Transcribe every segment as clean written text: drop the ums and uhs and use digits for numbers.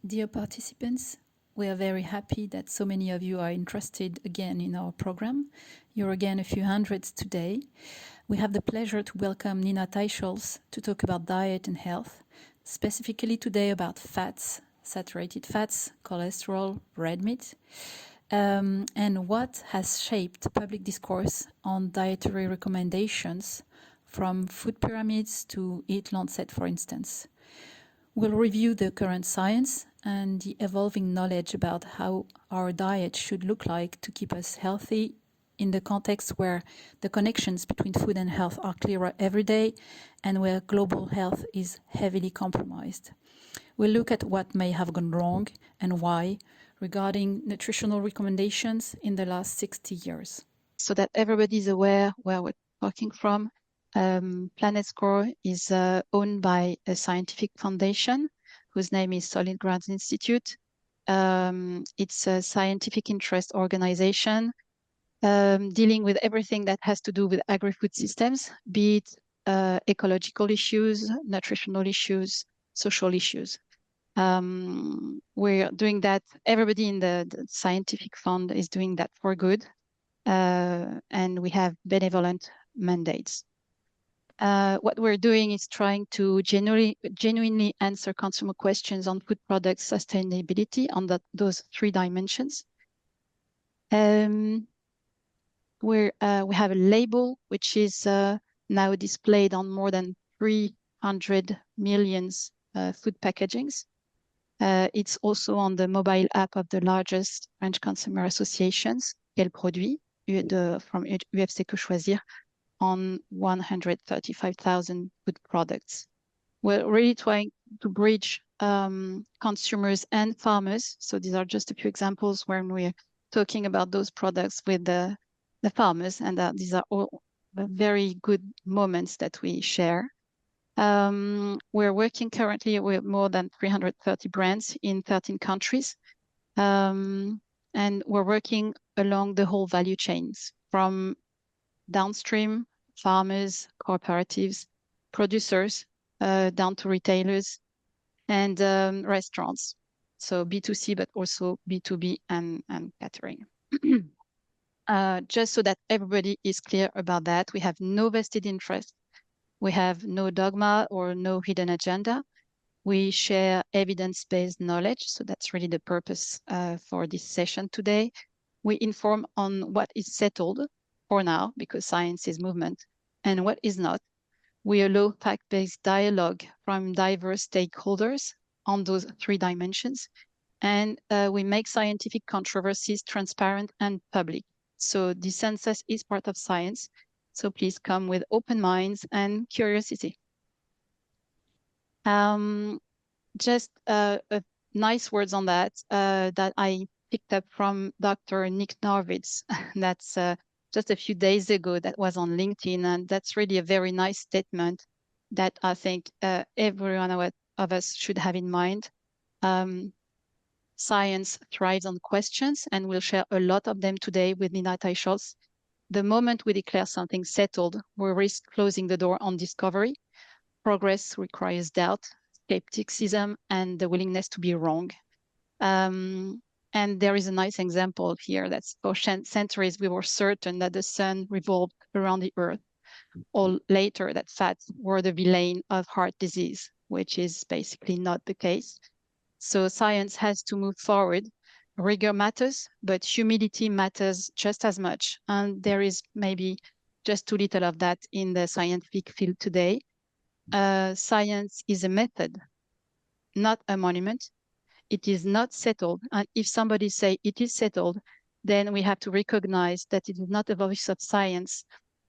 Dear participants, we are very happy that so many of you are interested again in our program. You're again a few hundreds today. We have the pleasure to welcome Nina Teicholz to talk about diet and health, specifically today about fats, saturated fats, cholesterol, red meat, and what has shaped public discourse on dietary recommendations from food pyramids to Eat Lancet, for instance. We'll review the current science and the evolving knowledge about how our diet should look like to keep us healthy in the context where the connections between food and health are clearer every day and where global health is heavily compromised. We'll look at what may have gone wrong and why regarding nutritional recommendations in the last 60 years. So that everybody is aware where we're talking from. PlanetScore is owned by a scientific foundation whose name is Solid Grounds Institute. It's a scientific interest organization dealing with everything that has to do with agri-food systems, be it ecological issues, nutritional issues, social issues. We're doing that. Everybody in the scientific fund is doing that for good, and we have benevolent mandates. What we're doing is trying to genuinely answer consumer questions on food product sustainability on those three dimensions. We have a label which is now displayed on more than 300 million food packagings. It's also on the mobile app of the largest French consumer associations, Quel Produit, from UFC Que Choisir, on 135,000 food products. We're really trying to bridge consumers and farmers. So these are just a few examples when we're talking about those products with the farmers, and these are all very good moments that we share. We're working currently with more than 330 brands in 13 countries. And we're working along the whole value chains from downstream, farmers, cooperatives, producers, down to retailers and restaurants. So B2C, but also B2B and catering. Just so that everybody is clear about that, we have no vested interest. We have no dogma or no hidden agenda. We share evidence-based knowledge. So that's really the purpose for this session today. We inform on what is settled for now, because science is movement, and what is not. We allow fact-based dialogue from diverse stakeholders on those three dimensions. And we make scientific controversies transparent and public. So dissensus is part of science. So please come with open minds and curiosity. Just nice words on that that I picked up from Dr. Nick Norwitz. That's just a few days ago, that was on LinkedIn. And that's really a very nice statement that I think every one of us should have in mind. Science thrives on questions, and we'll share a lot of them today with Nina Teicholz. The moment we declare something settled, we risk closing the door on discovery. Progress requires doubt, skepticism, and the willingness to be wrong. And there is a nice example here that's for centuries we were certain that the sun revolved around the earth, or later that fats were the villain of heart disease, which is basically not the case. So science has to move forward. Rigor matters, but humility matters just as much. And there is maybe just too little of that in the scientific field today. Science is a method, not a monument. It is not settled. And if somebody say it is settled, then we have to recognize that it is not a voice of science,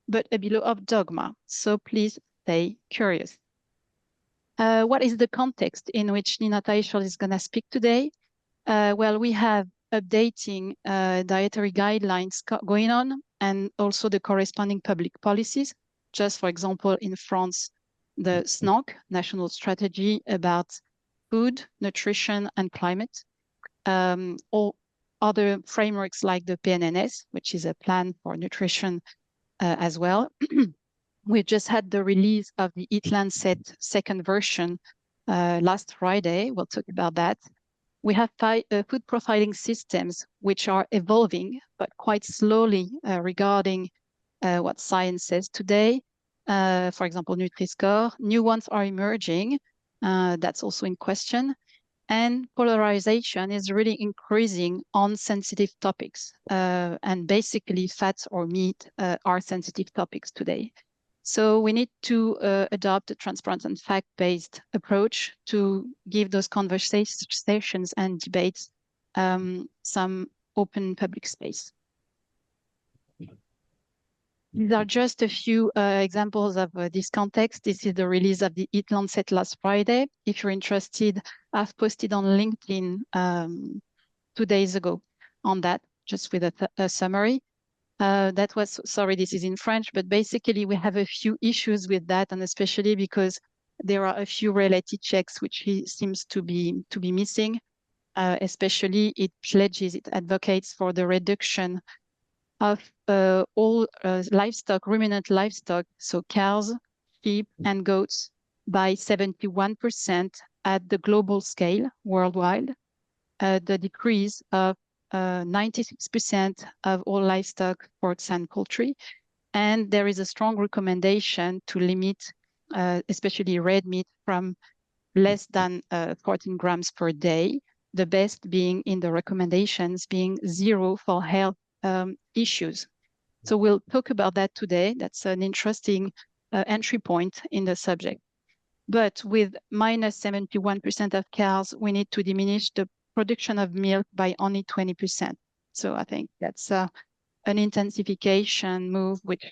but a billow of dogma. So please stay curious. What is the context in which Nina Teicholz is going to speak today? Well, we have updating dietary guidelines going on, and also the corresponding public policies. Just for example, in France, the SNANC, National Strategy about Food, Nutrition and Climate. Or other frameworks like the PNNS, which is a plan for nutrition as well. We just had the release of the Eat Lancet second version last Friday. We'll talk about that. We have food profiling systems which are evolving, but quite slowly regarding what science says today. For example, Nutriscore. New ones are emerging. That's also in question. And polarization is really increasing on sensitive topics. And basically, fats or meat are sensitive topics today. So we need to adopt a transparent and fact-based approach to give those conversations and debates some open public space. These are just a few examples of this context. This is the release of the Eat Lancet last Friday. If you're interested, I've posted on LinkedIn 2 days ago on that, just with a summary. That was, sorry, this is in French, but basically we have a few issues with that, and especially because there are a few reality checks which he seems to be missing. Especially it pledges, it advocates for the reduction of all livestock, ruminant livestock, so cows, sheep, and goats, by 71% at the global scale worldwide. The decrease of 96% of all livestock, porks, and poultry. And there is a strong recommendation to limit, especially red meat, from less than 14 grams per day. The best being in the recommendations being 0 for health issues. So we'll talk about that today. That's an interesting entry point in the subject. But with minus 71% of cows, we need to diminish the production of milk by only 20%. So I think that's an intensification move, which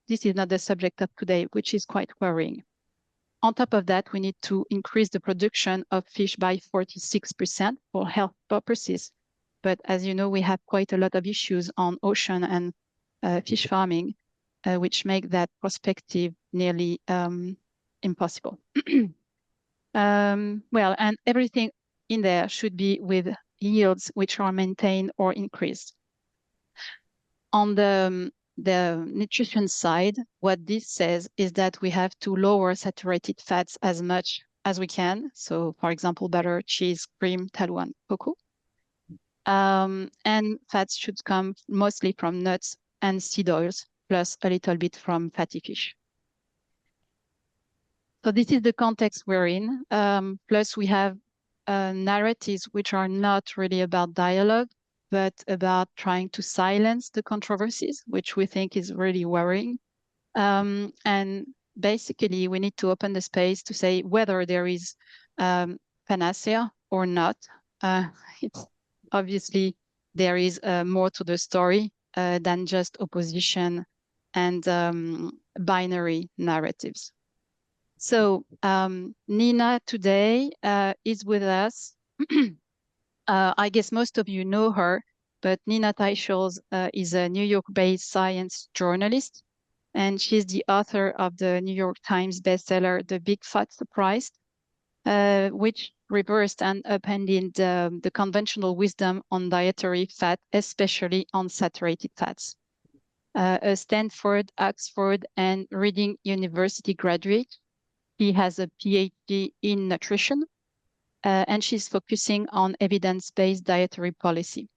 this is not the subject of today, which is quite worrying. On top of that, we need to increase the production of fish by 46% for health purposes. But as you know, we have quite a lot of issues on ocean and fish farming, which make that perspective nearly impossible. Well, and everything in there should be with yields which are maintained or increased. On the nutrition side, what this says is that we have to lower saturated fats as much as we can. So, for example, butter, cheese, cream, tallow, and cocoa. And fats should come mostly from nuts and seed oils, plus a little bit from fatty fish. So this is the context we're in. Plus we have narratives which are not really about dialogue, but about trying to silence the controversies, which we think is really worrying. And basically, we need to open the space to say whether there is panacea or not. It's obviously there is more to the story than just opposition and binary narratives. So Nina today is with us. I guess most of you know her, but Nina Teicholz is a New York-based science journalist, and she's the author of the New York Times bestseller, The Big Fat Surprise, which reversed and upended the conventional wisdom on dietary fat, especially on saturated fats. A Stanford, Oxford, and Reading University graduate. She has a PhD in nutrition, and she's focusing on evidence-based dietary policy.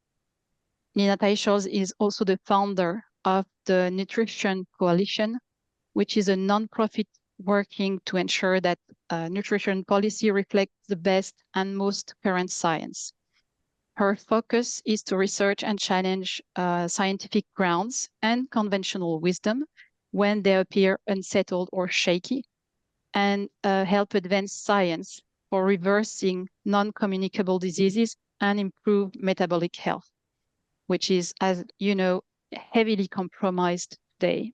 Nina Teicholz is also the founder of the Nutrition Coalition, which is a nonprofit working to ensure that nutrition policy reflects the best and most current science. Her focus is to research and challenge scientific grounds and conventional wisdom when they appear unsettled or shaky, and help advance science for reversing non-communicable diseases and improve metabolic health, which is, as you know, heavily compromised today.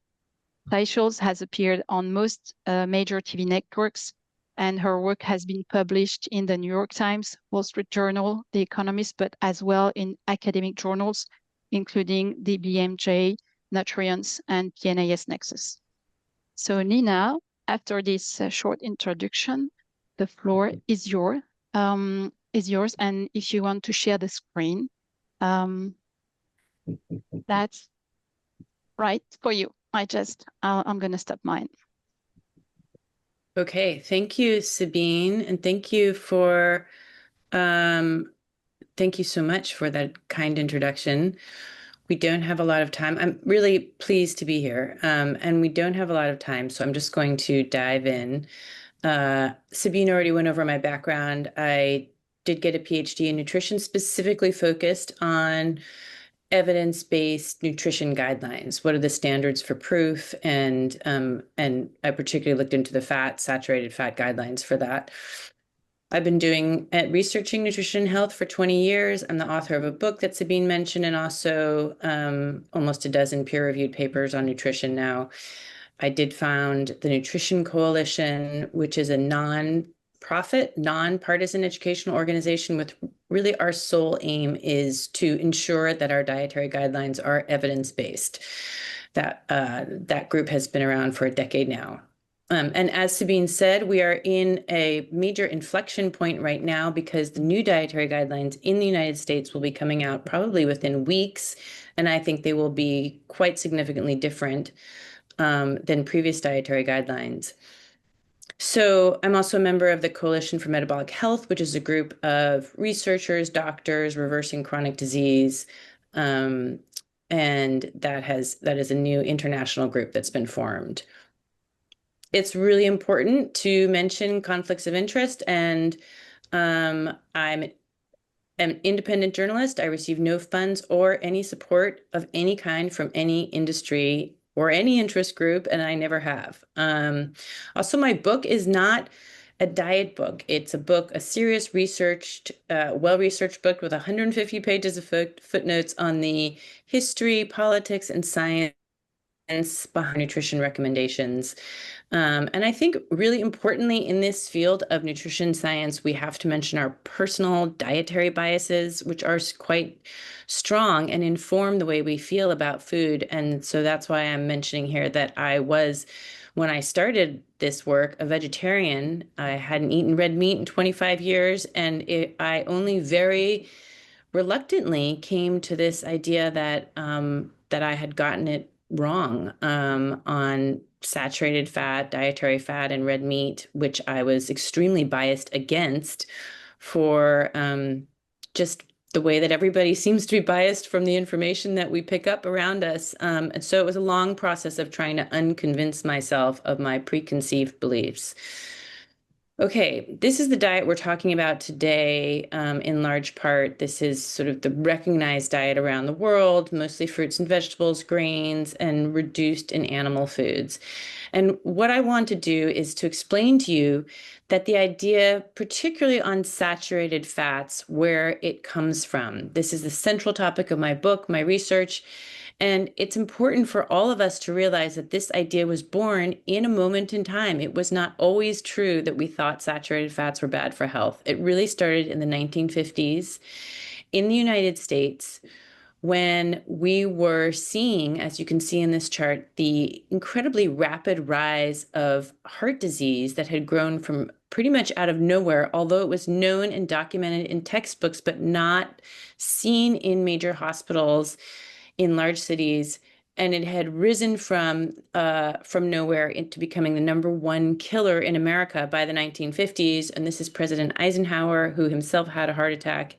Teicholz has appeared on most major TV networks, and her work has been published in the New York Times, Wall Street Journal, The Economist, but as well in academic journals, including the BMJ, Nutrients, and PNAS Nexus. So Nina, after this short introduction, the floor is yours. And if you want to share the screen, that's right for you. I'm going to stop mine. Okay, thank you, Sabine, and thank you for Thank you so much for that kind introduction. We don't have a lot of time. I'm really pleased to be here, and we don't have a lot of time, so I'm just going to dive in. Sabine already went over my background. I did get a PhD in nutrition, specifically focused on evidence-based nutrition guidelines. What are the standards for proof? And I particularly looked into the saturated fat guidelines for that. I've been researching nutrition and health for 20 years. I'm the author of a book that Sabine mentioned, and also almost a dozen peer-reviewed papers on nutrition now. I did found the Nutrition Coalition, which is a non-profit, non-partisan educational organization with really our sole aim is to ensure that our dietary guidelines are evidence-based. That group has been around for a decade now. And as Sabine said, we are in a major inflection point right now because the new dietary guidelines in the United States will be coming out probably within weeks, and I think they will be quite significantly different than previous dietary guidelines. So I'm also a member of the Coalition for Metabolic Health, which is a group of researchers, doctors, reversing chronic disease, and that is a new international group that's been formed. It's really important to mention conflicts of interest, and I'm an independent journalist. I receive no funds or any support of any kind from any industry or any interest group, and I never have. Also, my book is not a diet book. It's a serious researched, well-researched book with 150 pages of footnotes on the history, politics, and science behind nutrition recommendations. And I think really importantly in this field of nutrition science, we have to mention our personal dietary biases, which are quite strong and inform the way we feel about food. And so that's why I'm mentioning here that when I started this work, a vegetarian. I hadn't eaten red meat in 25 years, and I only very reluctantly came to this idea that I had gotten it wrong on saturated fat, dietary fat, and red meat, which I was extremely biased against for just the way that everybody seems to be biased from the information that we pick up around us. And so it was a long process of trying to unconvince myself of my preconceived beliefs. Okay, this is the diet we're talking about today, in large part. This is sort of the recognized diet around the world, mostly fruits and vegetables, grains, and reduced in animal foods. And what I want to do is to explain to you that the idea, particularly on saturated fats, where it comes from. This is the central topic of my book, my research. And it's important for all of us to realize that this idea was born in a moment in time. It was not always true that we thought saturated fats were bad for health. It really started in the 1950s in the United States when we were seeing, as you can see in this chart, the incredibly rapid rise of heart disease that had grown from pretty much out of nowhere, although it was known and documented in textbooks, but not seen in major hospitals in large cities, and it had risen from nowhere into becoming the #1 killer in America by the 1950s. And this is President Eisenhower, who himself had a heart attack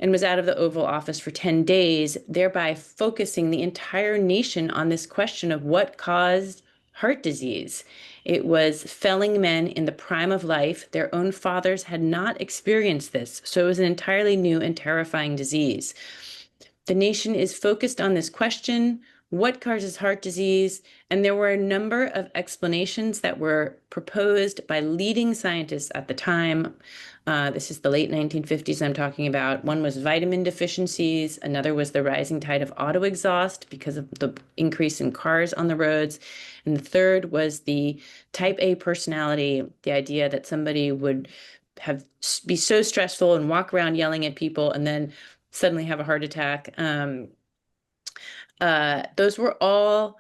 and was out of the Oval Office for 10 days, thereby focusing the entire nation on this question of what caused heart disease. It was felling men in the prime of life. Their own fathers had not experienced this, so it was an entirely new and terrifying disease. The nation is focused on this question, what causes heart disease? And there were a number of explanations that were proposed by leading scientists at the time. This is the late 1950s I'm talking about. One was vitamin deficiencies. Another was the rising tide of auto exhaust because of the increase in cars on the roads. And the third was the type A personality, the idea that somebody would be so stressful and walk around yelling at people and then suddenly have a heart attack. Those were all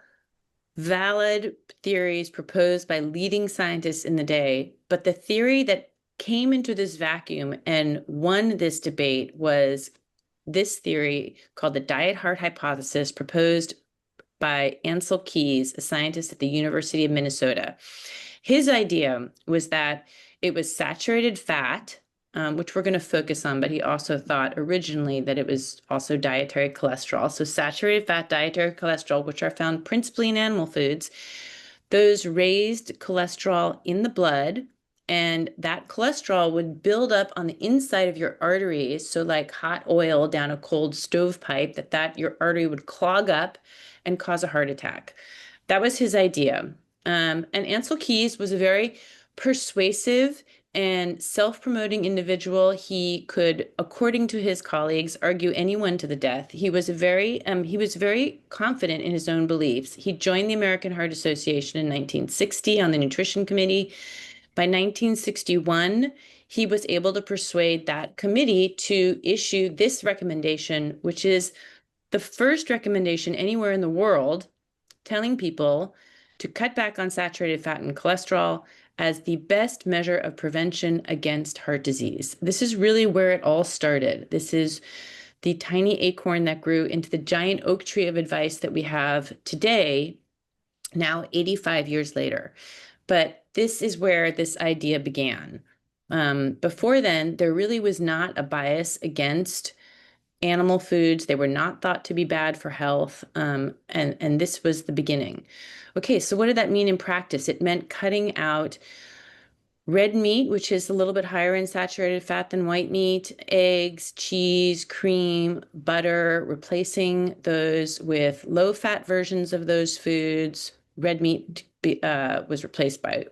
valid theories proposed by leading scientists in the day, but the theory that came into this vacuum and won this debate was this theory called the diet heart hypothesis, proposed by Ansel Keys, a scientist at the University of Minnesota. His idea was that it was saturated fat which we're going to focus on, but he also thought originally that it was also dietary cholesterol. So saturated fat, dietary cholesterol, which are found principally in animal foods, those raised cholesterol in the blood, and that cholesterol would build up on the inside of your arteries. So like hot oil down a cold stovepipe, that your artery would clog up and cause a heart attack. That was his idea. And Ancel Keys was a very persuasive and self-promoting individual. He could, according to his colleagues, argue anyone to the death. He was very confident in his own beliefs. He joined the American Heart Association in 1960 on the Nutrition Committee. By 1961, he was able to persuade that committee to issue this recommendation, which is the first recommendation anywhere in the world telling people to cut back on saturated fat and cholesterol as the best measure of prevention against heart disease. This is really where it all started. This is the tiny acorn that grew into the giant oak tree of advice that we have today, now 85 years later. But this is where this idea began. Before then, there really was not a bias against animal foods. They were not thought to be bad for health. And this was the beginning. Okay, so what did that mean in practice? It meant cutting out red meat, which is a little bit higher in saturated fat than white meat, eggs, cheese, cream, butter, replacing those with low-fat versions of those foods. Red meat was replaced by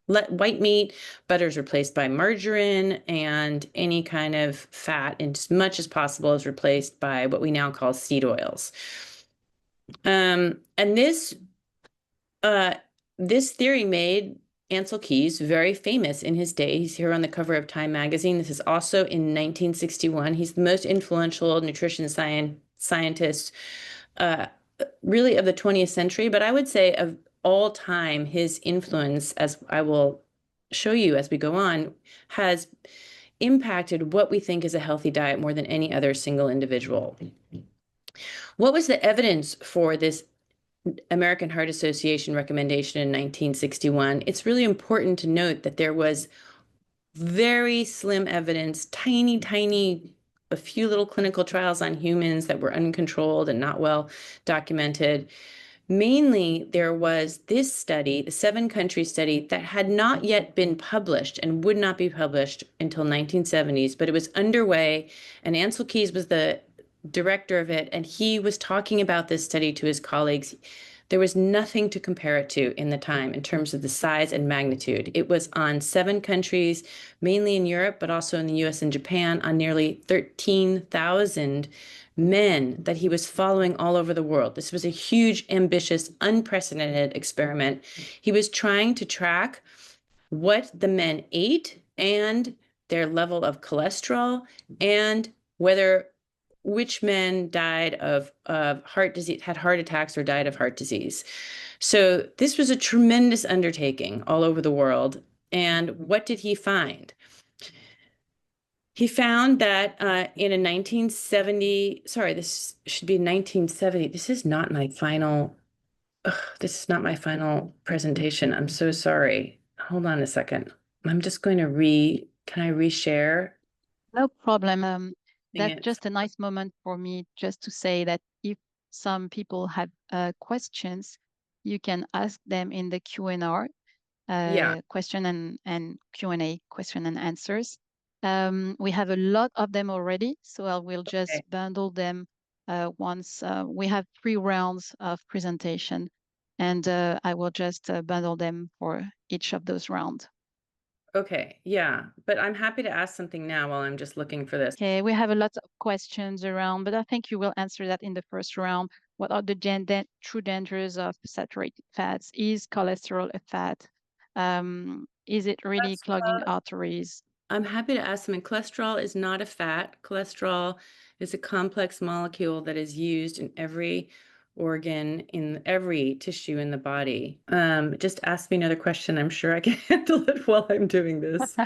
white meat, butter is replaced by margarine, and any kind of fat, as much as possible, is replaced by what we now call seed oils. And this theory made Ancel Keys very famous in his day. He's here on the cover of Time magazine. This is also in 1961. He's the most influential nutrition scientist, really of the 20th century, but I would say of all time, his influence, as I will show you as we go on, has impacted what we think is a healthy diet more than any other single individual. What was the evidence for this American Heart Association recommendation in 1961? It's really important to note that there was very slim evidence, tiny, a few little clinical trials on humans that were uncontrolled and not well documented. Mainly, there was this study, the 7-country study, that had not yet been published and would not be published until 1970s, but it was underway, and Ancel Keys was the director of it, and he was talking about this study to his colleagues. There was nothing to compare it to in the time in terms of the size and magnitude. It was on 7 countries, mainly in Europe, but also in the US and Japan, on nearly 13,000 men that he was following all over the world. This was a huge, ambitious, unprecedented experiment. He was trying to track what the men ate and their level of cholesterol, and which men died of heart disease, had heart attacks, or died of heart disease. So this was a tremendous undertaking all over the world. And what did he find? He found that in a 1970, sorry, this should be 1970. This is not my final, this is not my final presentation. I'm so sorry. Hold on a second. I'm just going to can I reshare? No problem. That's just a nice moment for me just to say that if some people have questions, you can ask them in the Q&A, question and Q&A, question and answers. We have a lot of them already, so I will just bundle them once we have 3 rounds of presentation, and I will just bundle them for each of those rounds. Okay, yeah, but I'm happy to ask something now while I'm just looking for this. Okay, we have a lot of questions around, but I think you will answer that in the first round. What are the true dangers of saturated fats? Is cholesterol a fat? Is it really clogging arteries? I'm happy to ask something. Cholesterol is not a fat. Cholesterol is a complex molecule that is used in every organ, in every tissue in the body. Just ask me another question. I'm sure I can handle it while I'm doing this.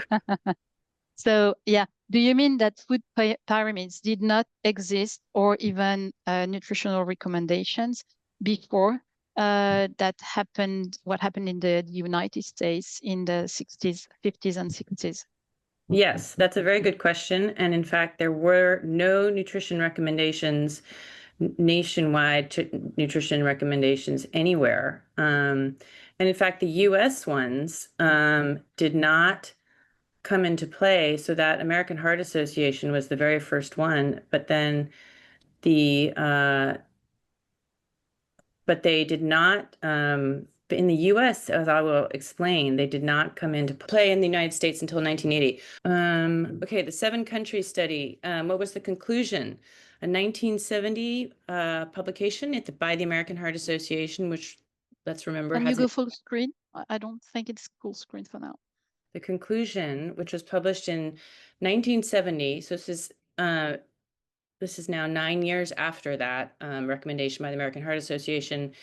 So, yeah, do you mean that food pyramids did not exist, or even nutritional recommendations before that happened? What happened in the United States in the 60s, 50s, and 60s? Yes, that's a very good question. And in fact, there were no nutrition recommendations, nationwide nutrition recommendations anywhere. And in fact, the US ones did not come into play. So that American Heart Association was the very first one, but then the but they did not in the US, as I will explain, they did not come into play in the United States until 1980. Okay, the 7-country study. What was the conclusion? A 1970 publication by the American Heart Association, which, let's remember, Can you hasn't. go full screen? I don't think it's full screen for now. The conclusion, which was published in 1970, so this is now 9 years after that recommendation by the American Heart Association.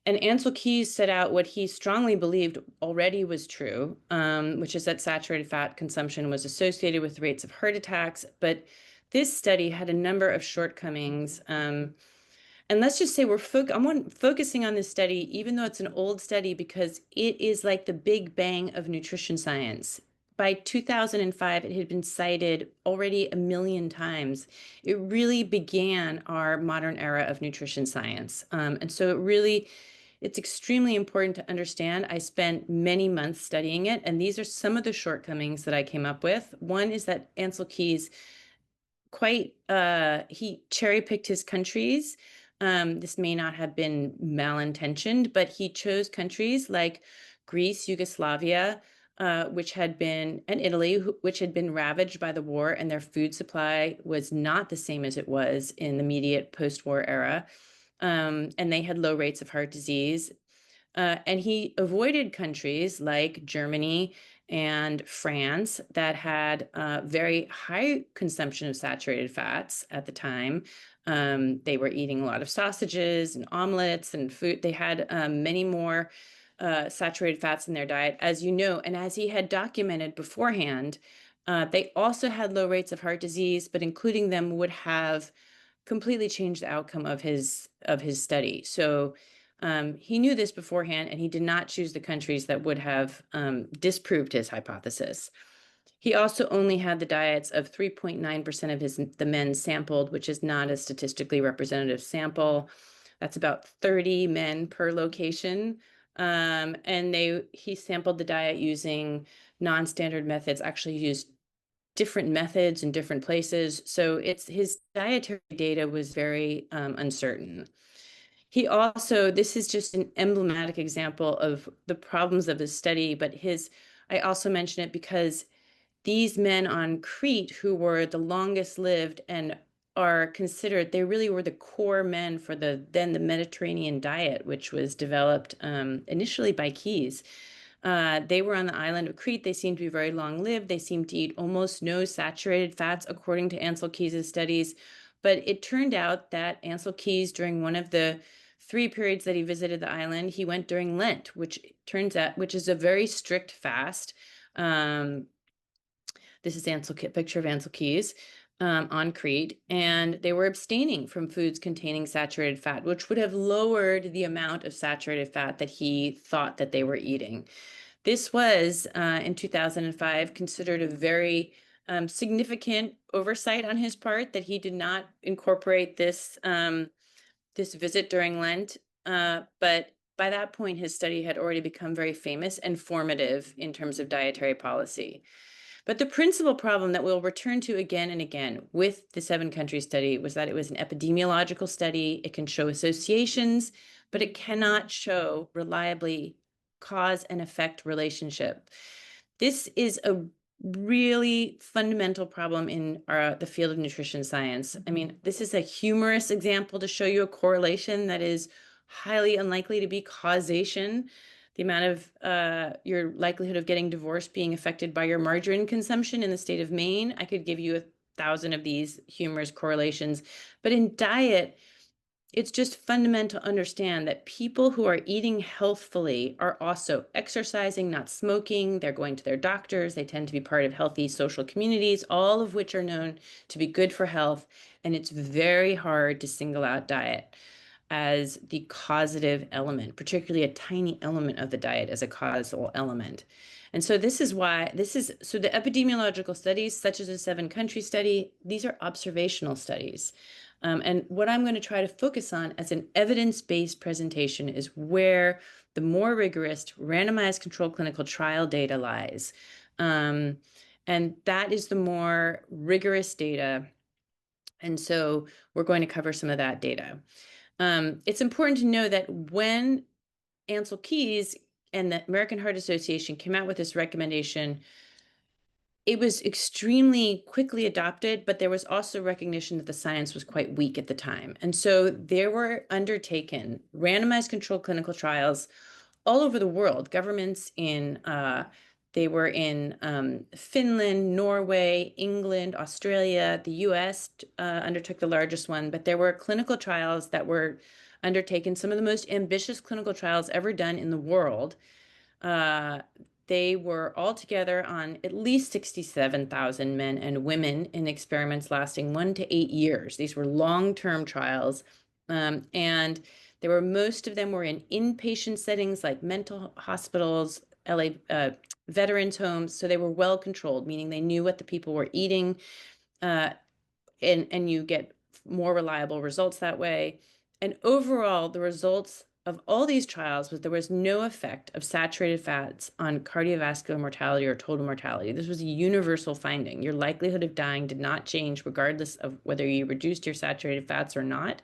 And Ansel Keys set out what he strongly believed already was true, which is that saturated fat consumption was associated with rates of heart attacks. But this study had a number of shortcomings. And let's just say I'm focusing on this study, even though it's an old study, because it is like the big bang of nutrition science. By 2005, it had been cited already 1 million times. It really began our modern era of nutrition science. And so it's extremely important to understand. I spent many months studying it, and these are some of the shortcomings that I came up with. One is that Ansel Keys he cherry-picked his countries. This may not have been malintentioned, but he chose countries like Greece, Yugoslavia, and Italy, which had been ravaged by the war, and their food supply was not the same as it was in the immediate post-war era. And they had low rates of heart disease. And he avoided countries like Germany and France that had very high consumption of saturated fats at the time. They were eating a lot of sausages and omelets and food. They had many more saturated fats in their diet, as you know, and as he had documented beforehand. They also had low rates of heart disease, but including them would have completely changed the outcome of his study. So he knew this beforehand, and he did not choose the countries that would have disproved his hypothesis. He also only had the diets of 3.9% of the men sampled, which is not a statistically representative sample. That's about 30 men per location. And he sampled the diet using non-standard methods, actually used different methods in different places. So his dietary data was very uncertain. This is just an emblematic example of the problems of his study, but I also mention it because these men on Crete, who were the longest lived and are considered, they really were the core men for the Mediterranean diet, which was developed initially by Keys. They were on the island of Crete. They seemed to be very long lived. They seemed to eat almost no saturated fats, according to Ansel Keys' studies. But it turned out that Ansel Keys, during one of the 3 periods that he visited the island, he went during Lent, which is a very strict fast. This is picture of Ansel Keys on Crete, and they were abstaining from foods containing saturated fat, which would have lowered the amount of saturated fat that he thought that they were eating. This was, in 2005, considered a very significant oversight on his part, that he did not incorporate this visit during Lent. But by that point, his study had already become very famous and formative in terms of dietary policy. But the principal problem that we'll return to again and again with the 7-country study was that it was an epidemiological study. It can show associations, but it cannot show reliably cause and effect relationship. This is a really fundamental problem in the field of nutrition science. I mean, this is a humorous example to show you a correlation that is highly unlikely to be causation. The amount of your likelihood of getting divorced being affected by your margarine consumption in the state of Maine. I could give you 1,000 of these humorous correlations. But in diet, it's just fundamental to understand that people who are eating healthfully are also exercising, not smoking. They're going to their doctors. They tend to be part of healthy social communities, all of which are known to be good for health. And it's very hard to single out diet as the causative element, particularly a tiny element of the diet as a causal element. And so this is why so the epidemiological studies, such as a 7-country study, these are observational studies. And what I'm going to try to focus on as an evidence-based presentation is where the more rigorous randomized controlled clinical trial data lies. And that is the more rigorous data. And so we're going to cover some of that data. It's important to know that when Ansel Keys and the American Heart Association came out with this recommendation, it was extremely quickly adopted, but there was also recognition that the science was quite weak at the time. And so there were undertaken randomized controlled clinical trials all over the world. Governments they were in Finland, Norway, England, Australia, the US undertook the largest one, but there were clinical trials that were undertaken, some of the most ambitious clinical trials ever done in the world. They were all together on at least 67,000 men and women in experiments lasting 1 to 8 years. These were long-term trials, and most of them were in inpatient settings like mental hospitals, veterans homes. So they were well controlled, meaning they knew what the people were eating, and you get more reliable results that way. And overall, the results of all these trials was there was no effect of saturated fats on cardiovascular mortality or total mortality. This was a universal finding. Your likelihood of dying did not change regardless of whether you reduced your saturated fats or not.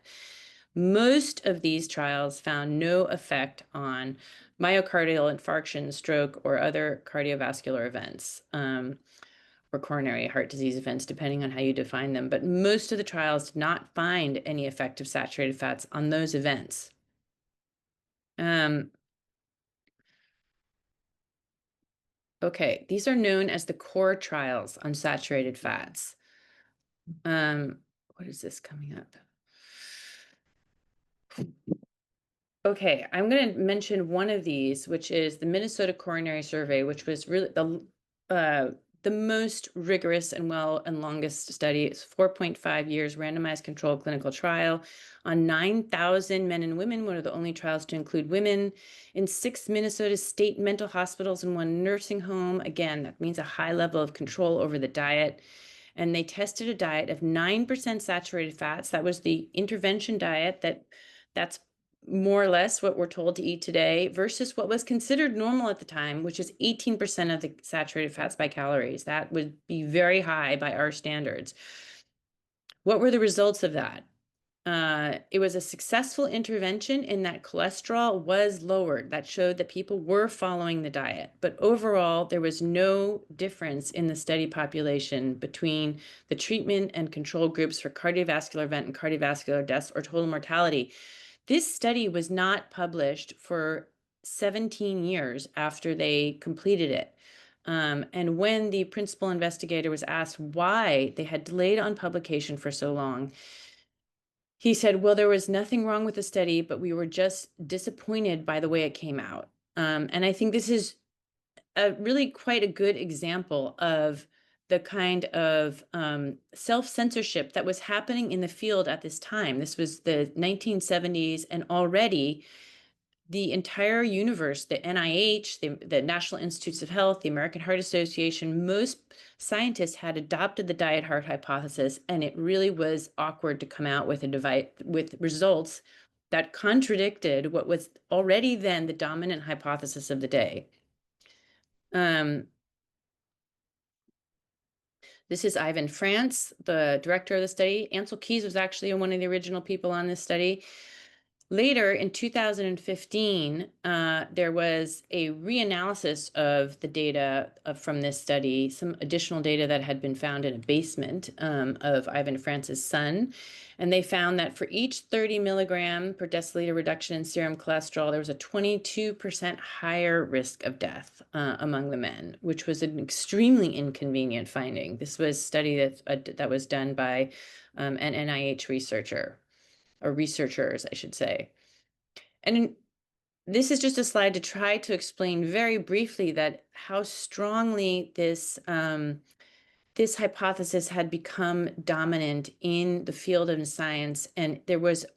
Most of these trials found no effect on myocardial infarction, stroke, or other cardiovascular events, or coronary heart disease events, depending on how you define them. But most of the trials did not find any effect of saturated fats on those events. Okay, these are known as the core trials on saturated fats. What is this coming up? Okay, I'm going to mention one of these, which is the Minnesota Coronary Survey, which was really the most rigorous and longest study. It's 4.5 years randomized controlled clinical trial on 9,000 men and women, one of the only trials to include women, in 6 Minnesota state mental hospitals and 1 nursing home. Again, that means a high level of control over the diet. And they tested a diet of 9% saturated fats. That was the intervention diet that's more or less what we're told to eat today versus what was considered normal at the time, which is 18% of the saturated fats by calories. That would be very high by our standards. What were the results of that? It was a successful intervention in that cholesterol was lowered. That showed that people were following the diet. But overall, there was no difference in the study population between the treatment and control groups for cardiovascular event and cardiovascular deaths or total mortality. This study was not published for 17 years after they completed it. And when the principal investigator was asked why they had delayed on publication for so long, he said, well, there was nothing wrong with the study, but we were just disappointed by the way it came out. And I think this is really quite a good example of the kind of self-censorship that was happening in the field at this time. This was the 1970s, and already the entire universe, the NIH, the National Institutes of Health, the American Heart Association, most scientists had adopted the diet heart hypothesis, and it really was awkward to come out with with results that contradicted what was already then the dominant hypothesis of the day. This is Ivan France, the director of the study. Ansel Keys was actually one of the original people on this study. Later, in 2015, there was a reanalysis of the data from this study, some additional data that had been found in a basement of Ivan France's son. And they found that for each 30 milligram per deciliter reduction in serum cholesterol, there was a 22% higher risk of death among the men, which was an extremely inconvenient finding. This was a study that was done by an NIH researcher. Or researchers, I should say. And this is just a slide to try to explain very briefly that how strongly this hypothesis had become dominant in the field of science, and it was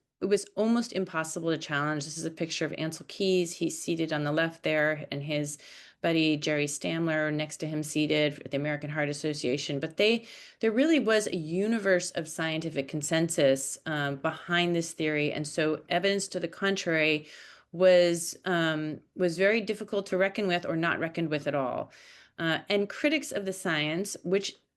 almost impossible to challenge. This is a picture of Ansel Keys. He's seated on the left there, and his buddy Jerry Stamler next to him seated at the American Heart Association. But there really was a universe of scientific consensus behind this theory, and so evidence to the contrary was very difficult to reckon with, or not reckoned with at all. And critics of the science,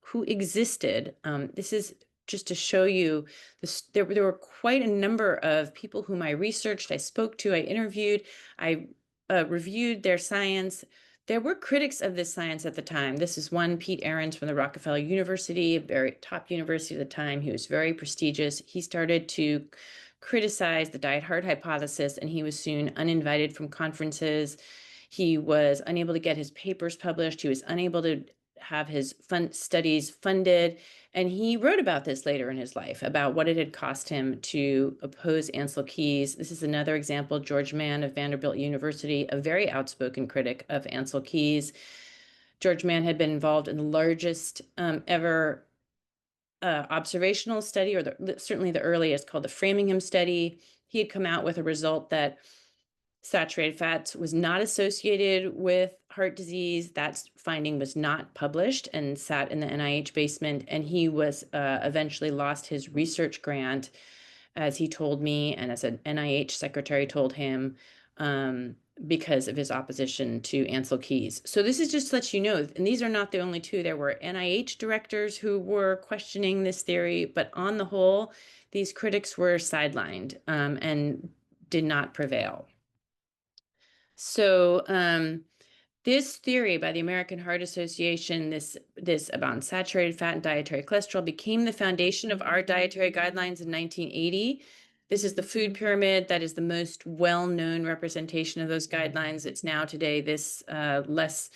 who existed, this is just to show you this, there were quite a number of people whom I researched, I spoke to, I interviewed, I reviewed their science. There were critics of this science at the time. This is one, Pete Ahrens from the Rockefeller University, a very top university at the time. He was very prestigious. He started to criticize the diet heart hypothesis, and he was soon uninvited from conferences. He was unable to get his papers published. He was unable to have his studies funded. And he wrote about this later in his life, about what it had cost him to oppose Ancel Keys. This is another example, George Mann of Vanderbilt University, a very outspoken critic of Ancel Keys. George Mann had been involved in the largest ever observational study, or certainly the earliest, called the Framingham study. He had come out with a result that saturated fats was not associated with heart disease. That finding was not published and sat in the NIH basement. And he was eventually lost his research grant, as he told me, and as an NIH secretary told him, because of his opposition to Ancel Keys. So this is just to let you know, and these are not the only two. There were NIH directors who were questioning this theory, but on the whole, these critics were sidelined and did not prevail. So this theory by the American Heart Association, this about saturated fat and dietary cholesterol, became the foundation of our dietary guidelines in 1980. This is the food pyramid that is the most well-known representation of those guidelines. It's now today this less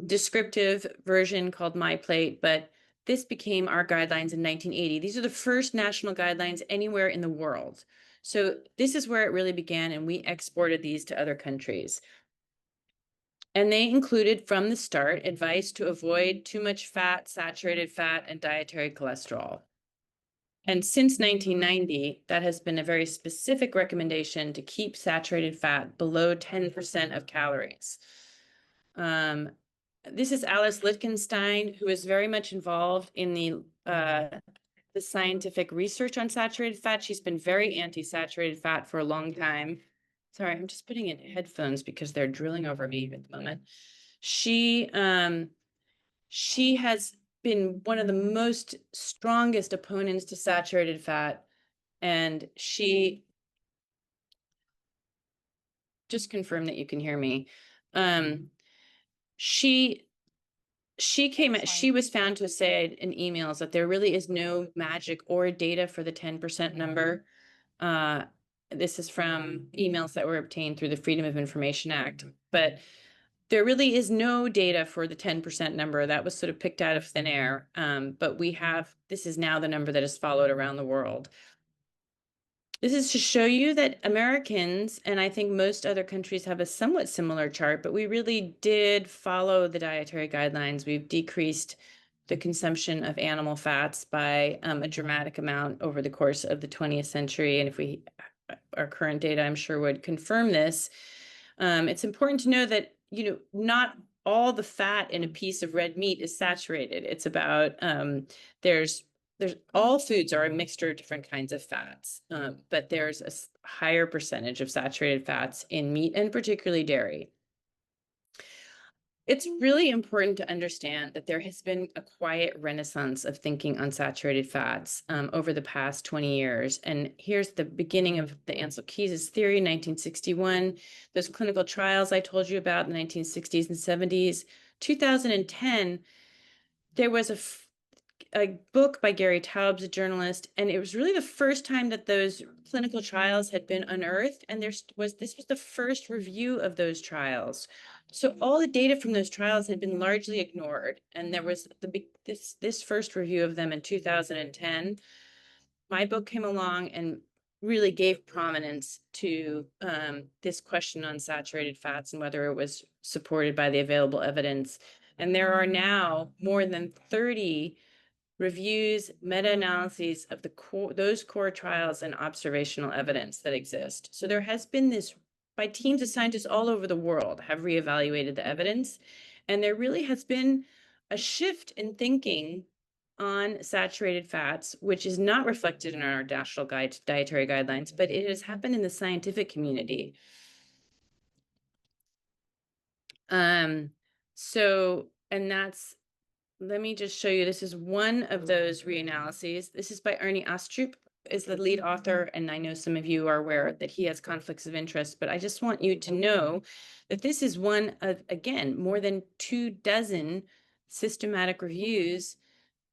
descriptive version called My Plate, but this became our guidelines in 1980. These are the first national guidelines anywhere in the world. So this is where it really began, and we exported these to other countries. And they included, from the start, advice to avoid too much fat, saturated fat, and dietary cholesterol. And since 1990, that has been a very specific recommendation to keep saturated fat below 10% of calories. This is Alice Lichtenstein, who is very much involved in the scientific research on saturated fat. She's been very anti-saturated fat for a long time. Sorry, I'm just putting in headphones because they're drilling over me at the moment. She has been one of the most strongest opponents to saturated fat, and she just confirmed that you can hear me. She was found to have said in emails that there really is no magic or data for the 10% number. This is from emails that were obtained through the Freedom of Information Act, but there really is no data for the 10% number. That was sort of picked out of thin air. But this is now the number that is followed around the world. This is to show you that Americans, and I think most other countries, have a somewhat similar chart, but we really did follow the dietary guidelines. We've decreased the consumption of animal fats by a dramatic amount over the course of the 20th century. And our current data, I'm sure, would confirm this. It's important to know that, not all the fat in a piece of red meat is saturated. It's about, all foods are a mixture of different kinds of fats, but there's a higher percentage of saturated fats in meat, and particularly dairy. It's really important to understand that there has been a quiet renaissance of thinking on saturated fats over the past 20 years. And here's the beginning of the Ancel Keys theory, 1961. Those clinical trials I told you about in the 1960s and 70s. 2010, there was a book by Gary Taubes, a journalist, and it was really the first time that those clinical trials had been unearthed, and this was the first review of those trials. So all the data from those trials had been largely ignored, and there was this first review of them in 2010. My book came along and really gave prominence to this question on saturated fats and whether it was supported by the available evidence. And there are now more than 30 reviews, meta-analyses of those core trials and observational evidence that exist. So there has been this by teams of scientists all over the world have reevaluated the evidence. And there really has been a shift in thinking on saturated fats, which is not reflected in our national dietary guidelines, but it has happened in the scientific community. And let me just show you, this is one of those reanalyses. This is by Ernie Astrup, is the lead author, and I know some of you are aware that he has conflicts of interest, but I just want you to know that this is one of, again, more than 24 systematic reviews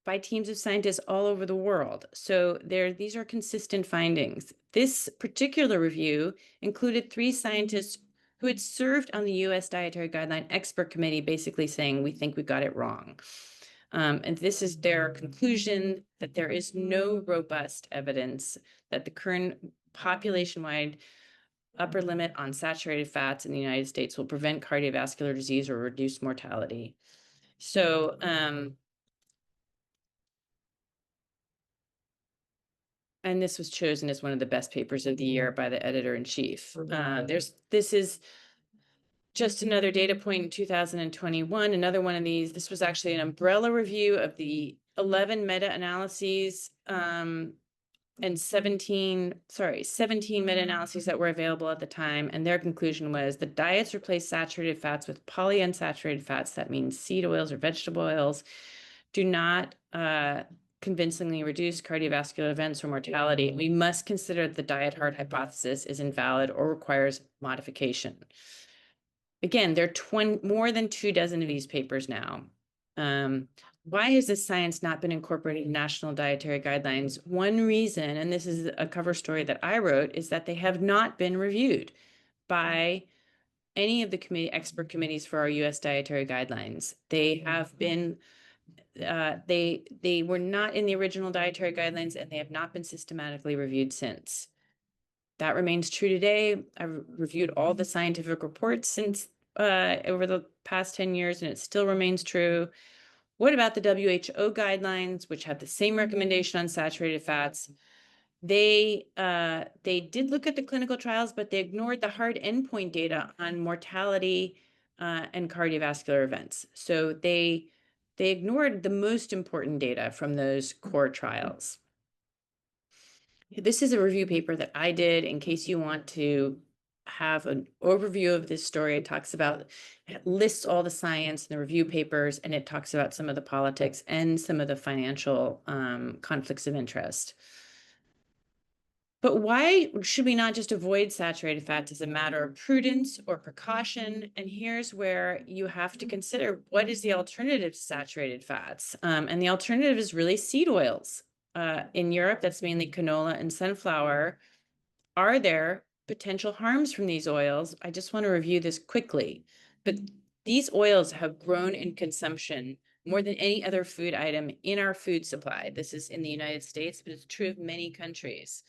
by teams of scientists all over the world. So these are consistent findings. This particular review included 3 scientists who had served on the US Dietary Guideline Expert Committee, basically saying, we think we got it wrong. And this is their conclusion, that there is no robust evidence that the current population-wide upper limit on saturated fats in the United States will prevent cardiovascular disease or reduce mortality. So, and this was chosen as one of the best papers of the year by the editor-in-chief. This is just another data point in 2021, another one of these. This was actually an umbrella review of the 11 meta-analyses and 17 meta-analyses that were available at the time. And their conclusion was the diets replace saturated fats with polyunsaturated fats. That means seed oils or vegetable oils do not convincingly reduce cardiovascular events or mortality. We must consider that the diet hard hypothesis is invalid or requires modification. Again, there are more than 24 of these papers now. Why has this science not been incorporated in national dietary guidelines? One reason, and this is a cover story that I wrote, is that they have not been reviewed by any of the expert committees for our US dietary guidelines. They have been, they were not in the original dietary guidelines, and they have not been systematically reviewed since. That remains true today. I've reviewed all the scientific reports since over the past 10 years, and it still remains true. What about the WHO guidelines, which have the same recommendation on saturated fats? They did look at the clinical trials, but they ignored the hard endpoint data on mortality and cardiovascular events. So they ignored the most important data from those core trials. This is a review paper that I did in case you want to have an overview of this story. It lists all the science and the review papers, and it talks about some of the politics and some of the financial conflicts of interest. But why should we not just avoid saturated fats as a matter of prudence or precaution? And here's where you have to consider, what is the alternative to saturated fats? And the alternative is really seed oils. In Europe, that's mainly canola and sunflower. Are there potential harms from these oils? I just want to review this quickly. But these oils have grown in consumption more than any other food item in our food supply. This is in the United States, but it's true of many countries.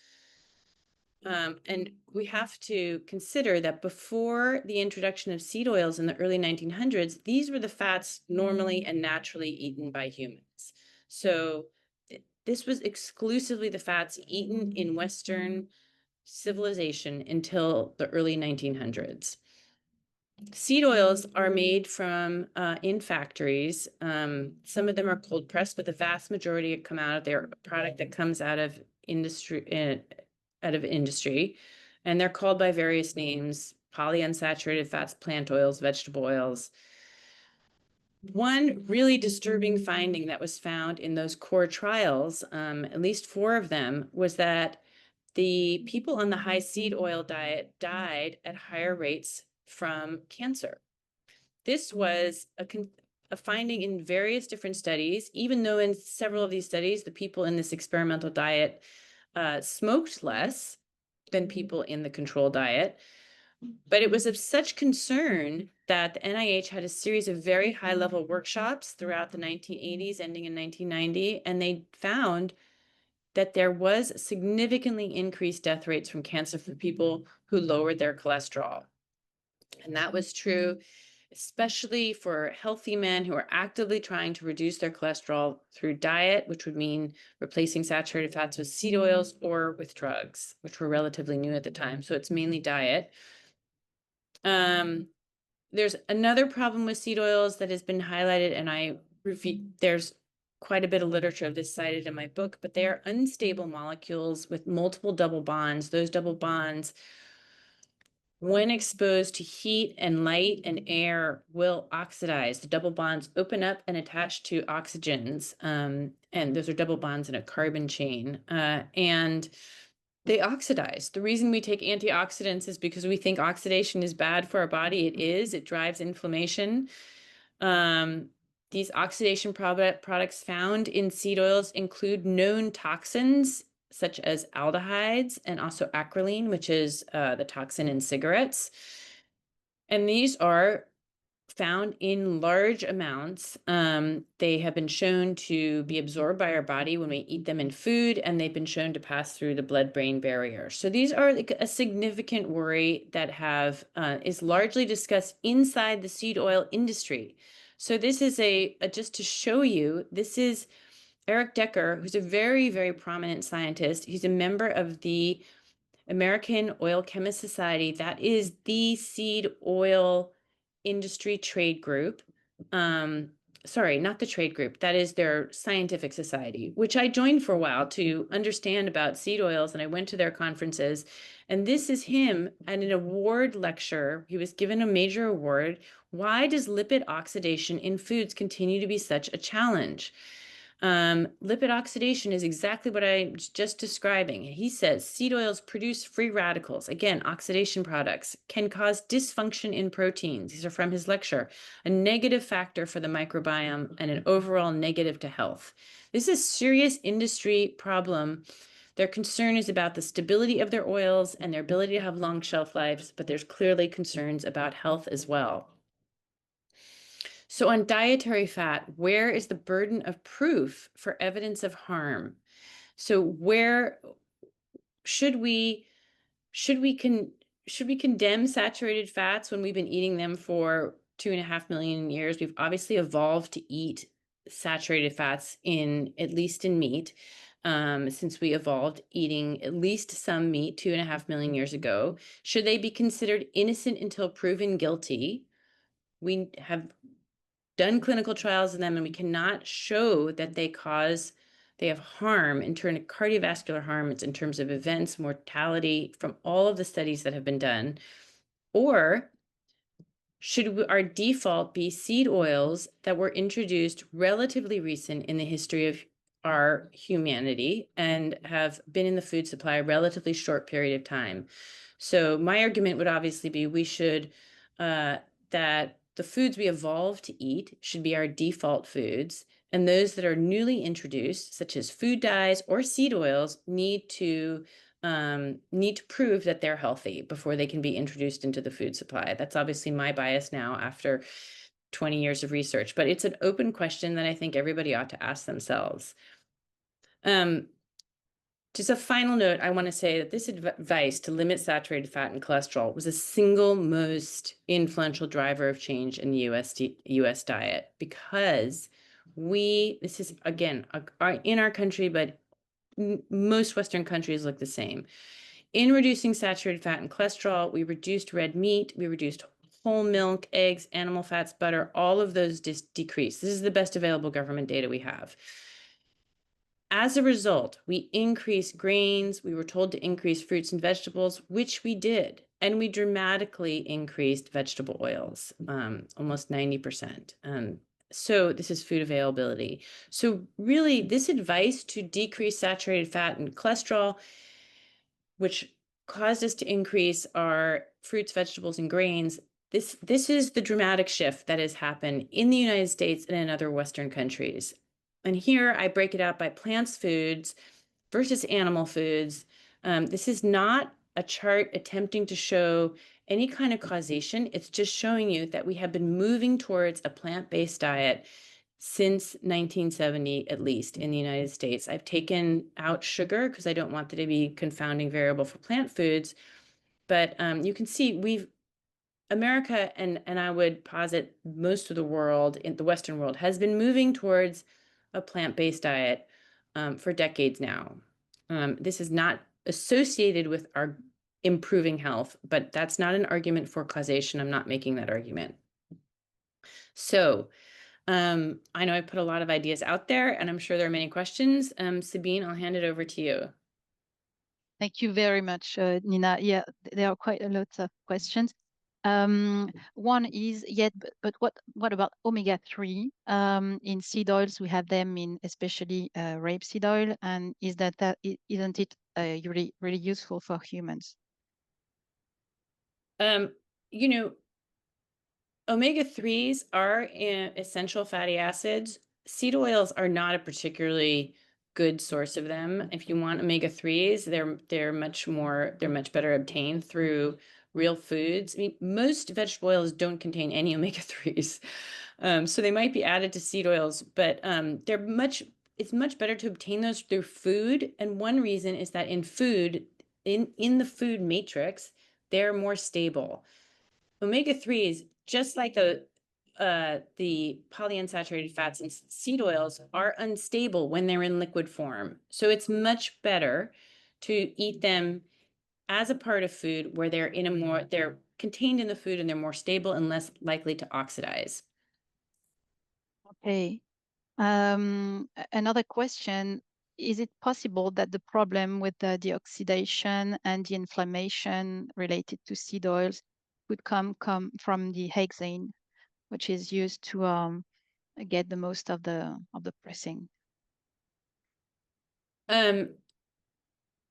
And we have to consider that before the introduction of seed oils in the early 1900s, these were the fats normally and naturally eaten by humans. So this was exclusively the fats eaten in Western civilization until the early 1900s. Seed oils are made from in factories. Some of them are cold pressed, but the vast majority come out of their product that comes out of industry. And they're called by various names: polyunsaturated fats, plant oils, vegetable oils. One really disturbing finding that was found in those core trials, at least 4 of them, was that the people on the high seed oil diet died at higher rates from cancer. This was a finding in various different studies, even though in several of these studies, the people in this experimental diet smoked less than people in the control diet. But it was of such concern that the NIH had a series of very high-level workshops throughout the 1980s, ending in 1990, and they found that there was significantly increased death rates from cancer for people who lowered their cholesterol. And that was true, especially for healthy men who are actively trying to reduce their cholesterol through diet, which would mean replacing saturated fats with seed oils or with drugs, which were relatively new at the time. So it's mainly diet. There's another problem with seed oils that has been highlighted, and there's quite a bit of literature of this cited in my book, but they are unstable molecules with multiple double bonds. Those double bonds, when exposed to heat and light and air, will oxidize. The double bonds open up and attach to oxygens, and those are double bonds in a carbon chain, and they oxidize. The reason we take antioxidants is because we think oxidation is bad for our body. It is. It drives inflammation. These oxidation products found in seed oils include known toxins such as aldehydes and also acrolein, which is the toxin in cigarettes. And these are found in large amounts. They have been shown to be absorbed by our body when we eat them in food, and they've been shown to pass through the blood-brain barrier. So these are like a significant worry that is largely discussed inside the seed oil industry. So this is just to show you, this is Eric Decker, who's a very, very prominent scientist. He's a member of the American Oil Chemist Society. That is the seed oil industry trade group. Sorry, not the trade group. That is their scientific society, which I joined for a while to understand about seed oils. And I went to their conferences. And this is him at an award lecture. He was given a major award. Why does lipid oxidation in foods continue to be such a challenge? Lipid oxidation is exactly what I was just describing. He says seed oils produce free radicals. Again, oxidation products can cause dysfunction in proteins. These are from his lecture. A negative factor for the microbiome and an overall negative to health. This is a serious industry problem. Their concern is about the stability of their oils and their ability to have long shelf lives, but there's clearly concerns about health as well. So on dietary fat, where is the burden of proof for evidence of harm? So where should we condemn saturated fats when we've been eating them for 2.5 million years? We've obviously evolved to eat saturated fats at least in meat, since we evolved eating at least some meat 2.5 million years ago. Should they be considered innocent until proven guilty? We have done clinical trials in them, and we cannot show that they have harm in terms of cardiovascular harm. It's in terms of events, mortality from all of the studies that have been done. Or should our default be seed oils that were introduced relatively recent in the history of our humanity and have been in the food supply a relatively short period of time? So my argument would obviously be that the foods we evolved to eat should be our default foods, and those that are newly introduced, such as food dyes or seed oils, need to prove that they're healthy before they can be introduced into the food supply. That's obviously my bias now after 20 years of research, but it's an open question that I think everybody ought to ask themselves. Just a final note, I want to say that this advice to limit saturated fat and cholesterol was the single most influential driver of change in the US diet, because this is, again, in our country, but most Western countries look the same. In reducing saturated fat and cholesterol, we reduced red meat, we reduced whole milk, eggs, animal fats, butter, all of those decreased. This is the best available government data we have. As a result, we increased grains. We were told to increase fruits and vegetables, which we did. And we dramatically increased vegetable oils, almost 90%. So this is food availability. So really, this advice to decrease saturated fat and cholesterol, which caused us to increase our fruits, vegetables, and grains, this is the dramatic shift that has happened in the United States and in other Western countries. And here I break it out by plants foods versus animal foods. This is not a chart attempting to show any kind of causation. It's just showing you that we have been moving towards a plant-based diet since 1970, at least in the United States. I've taken out sugar because I don't want that to be a confounding variable for plant foods. But you can see America, and I would posit most of the world, in the Western world, has been moving towards a plant-based diet for decades now. This is not associated with our improving health, but that's not an argument for causation. I'm not making that argument. So I know I put a lot of ideas out there, and I'm sure there are many questions. Sabine, I'll hand it over to you. Thank you very much, Nina. Yeah, there are quite a lot of questions. One is, but what about omega-3? In seed oils, we have them in especially rapeseed oil, and isn't it really really useful for humans? Um, you know, Omega-3s are essential fatty acids. Seed oils are not a particularly good source of them. If you want omega-3s, they're much better obtained through real foods. I mean, most vegetable oils don't contain any omega-3s. So they might be added to seed oils, but it's much better to obtain those through food. And one reason is that in the food matrix, they're more stable. Omega-3s, just like the polyunsaturated fats and seed oils, are unstable when they're in liquid form. So it's much better to eat them as a part of food where they're contained in the food and they're more stable and less likely to oxidize. Okay. Another question, is it possible that the problem with the oxidation and the inflammation related to seed oils could come from the hexane, which is used to get the most of the pressing? Um,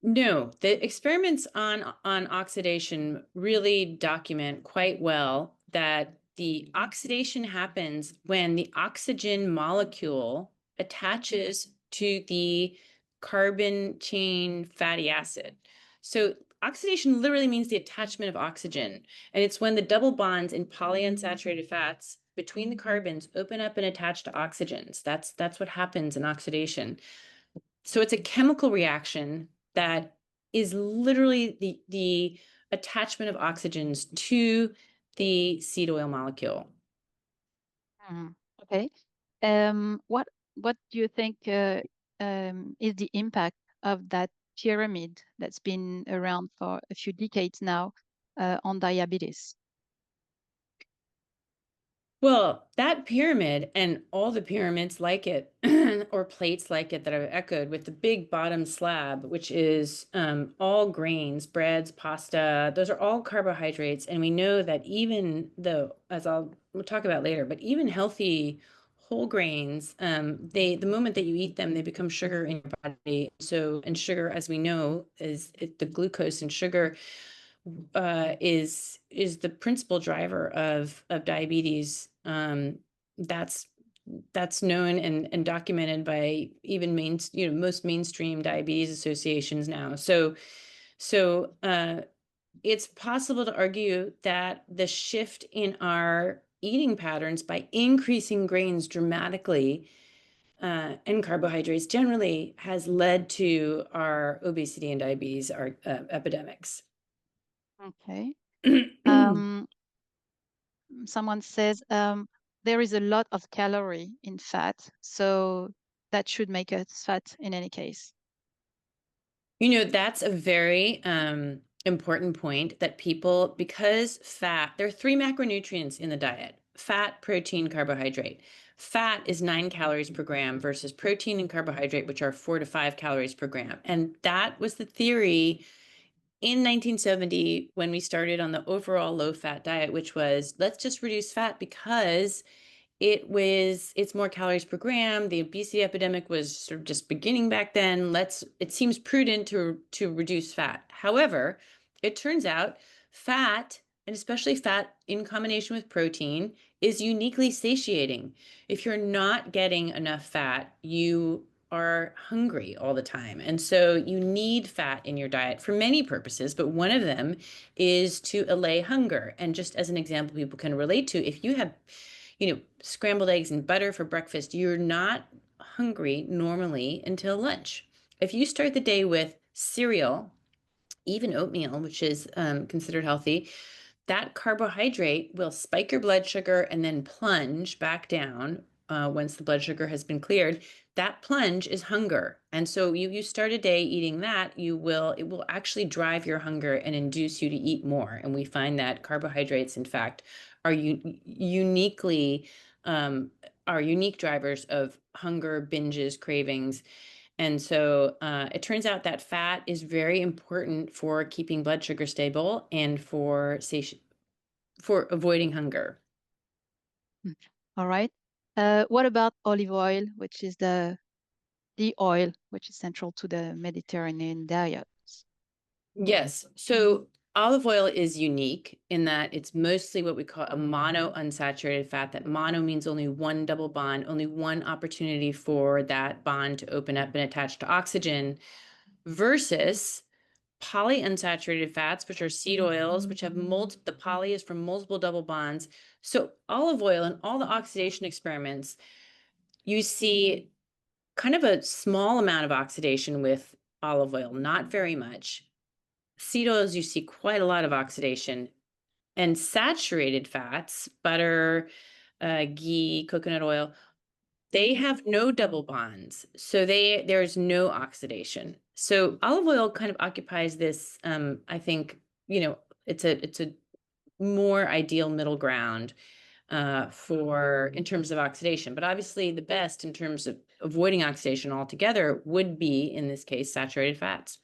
No, the experiments on oxidation really document quite well that the oxidation happens when the oxygen molecule attaches to the carbon chain fatty acid. So oxidation literally means the attachment of oxygen, and it's when the double bonds in polyunsaturated fats between the carbons open up and attach to oxygens. That's what happens in oxidation. So it's a chemical reaction that is literally the attachment of oxygens to the seed oil molecule. Okay. What do you think is the impact of that pyramid that's been around for a few decades now on diabetes? Well, that pyramid and all the pyramids like it, or plates like it that I've echoed with the big bottom slab, which is all grains, breads, pasta, those are all carbohydrates. And we know that even though, we'll talk about later, but even healthy whole grains, the moment that you eat them, they become sugar in your body. So, and sugar, as we know, the glucose and sugar is the principal driver of diabetes. That's that's known and documented by even most mainstream diabetes associations now. So it's possible to argue that the shift in our eating patterns by increasing grains dramatically and carbohydrates generally has led to our obesity and diabetes our epidemics. Okay. Someone says there is a lot of calorie in fat, so that should make us fat in any case. That's a very important point that people, because there are three macronutrients in the diet: fat, protein, carbohydrate. Fat is 9 calories per gram versus protein and carbohydrate, which are 4 to 5 calories per gram. And that was the theory in 1970 when we started on the overall low fat diet, which was let's just reduce fat because it's more calories per gram. The obesity epidemic was sort of just beginning back then. It seems prudent to reduce fat. However, it turns out fat, and especially fat in combination with protein, is uniquely satiating. If you're not getting enough fat, you are hungry all the time. And so you need fat in your diet for many purposes, but one of them is to allay hunger. And just as an example people can relate to, if you have scrambled eggs and butter for breakfast, you're not hungry normally until lunch. If you start the day with cereal, even oatmeal, which is considered healthy, that carbohydrate will spike your blood sugar and then plunge back down once the blood sugar has been cleared, that plunge is hunger. And so you start a day eating that, it will actually drive your hunger and induce you to eat more. And we find that carbohydrates, in fact, are uniquely are unique drivers of hunger, binges, cravings. And so it turns out that fat is very important for keeping blood sugar stable and for avoiding hunger. All right. What about olive oil, which is the oil which is central to the Mediterranean diet? Yes. So olive oil is unique in that it's mostly what we call a mono unsaturated fat. That mono means only one double bond, only one opportunity for that bond to open up and attach to oxygen, versus polyunsaturated fats, which are seed oils, which have the poly is from multiple double bonds. So olive oil in all the oxidation experiments, you see kind of a small amount of oxidation with olive oil, not very much. Seed oils, you see quite a lot of oxidation. And saturated fats, butter, ghee, coconut oil, they have no double bonds. So there's no oxidation. So olive oil kind of occupies this, I think, it's a more ideal middle ground for in terms of oxidation. But obviously the best in terms of avoiding oxidation altogether would be, in this case, saturated fats.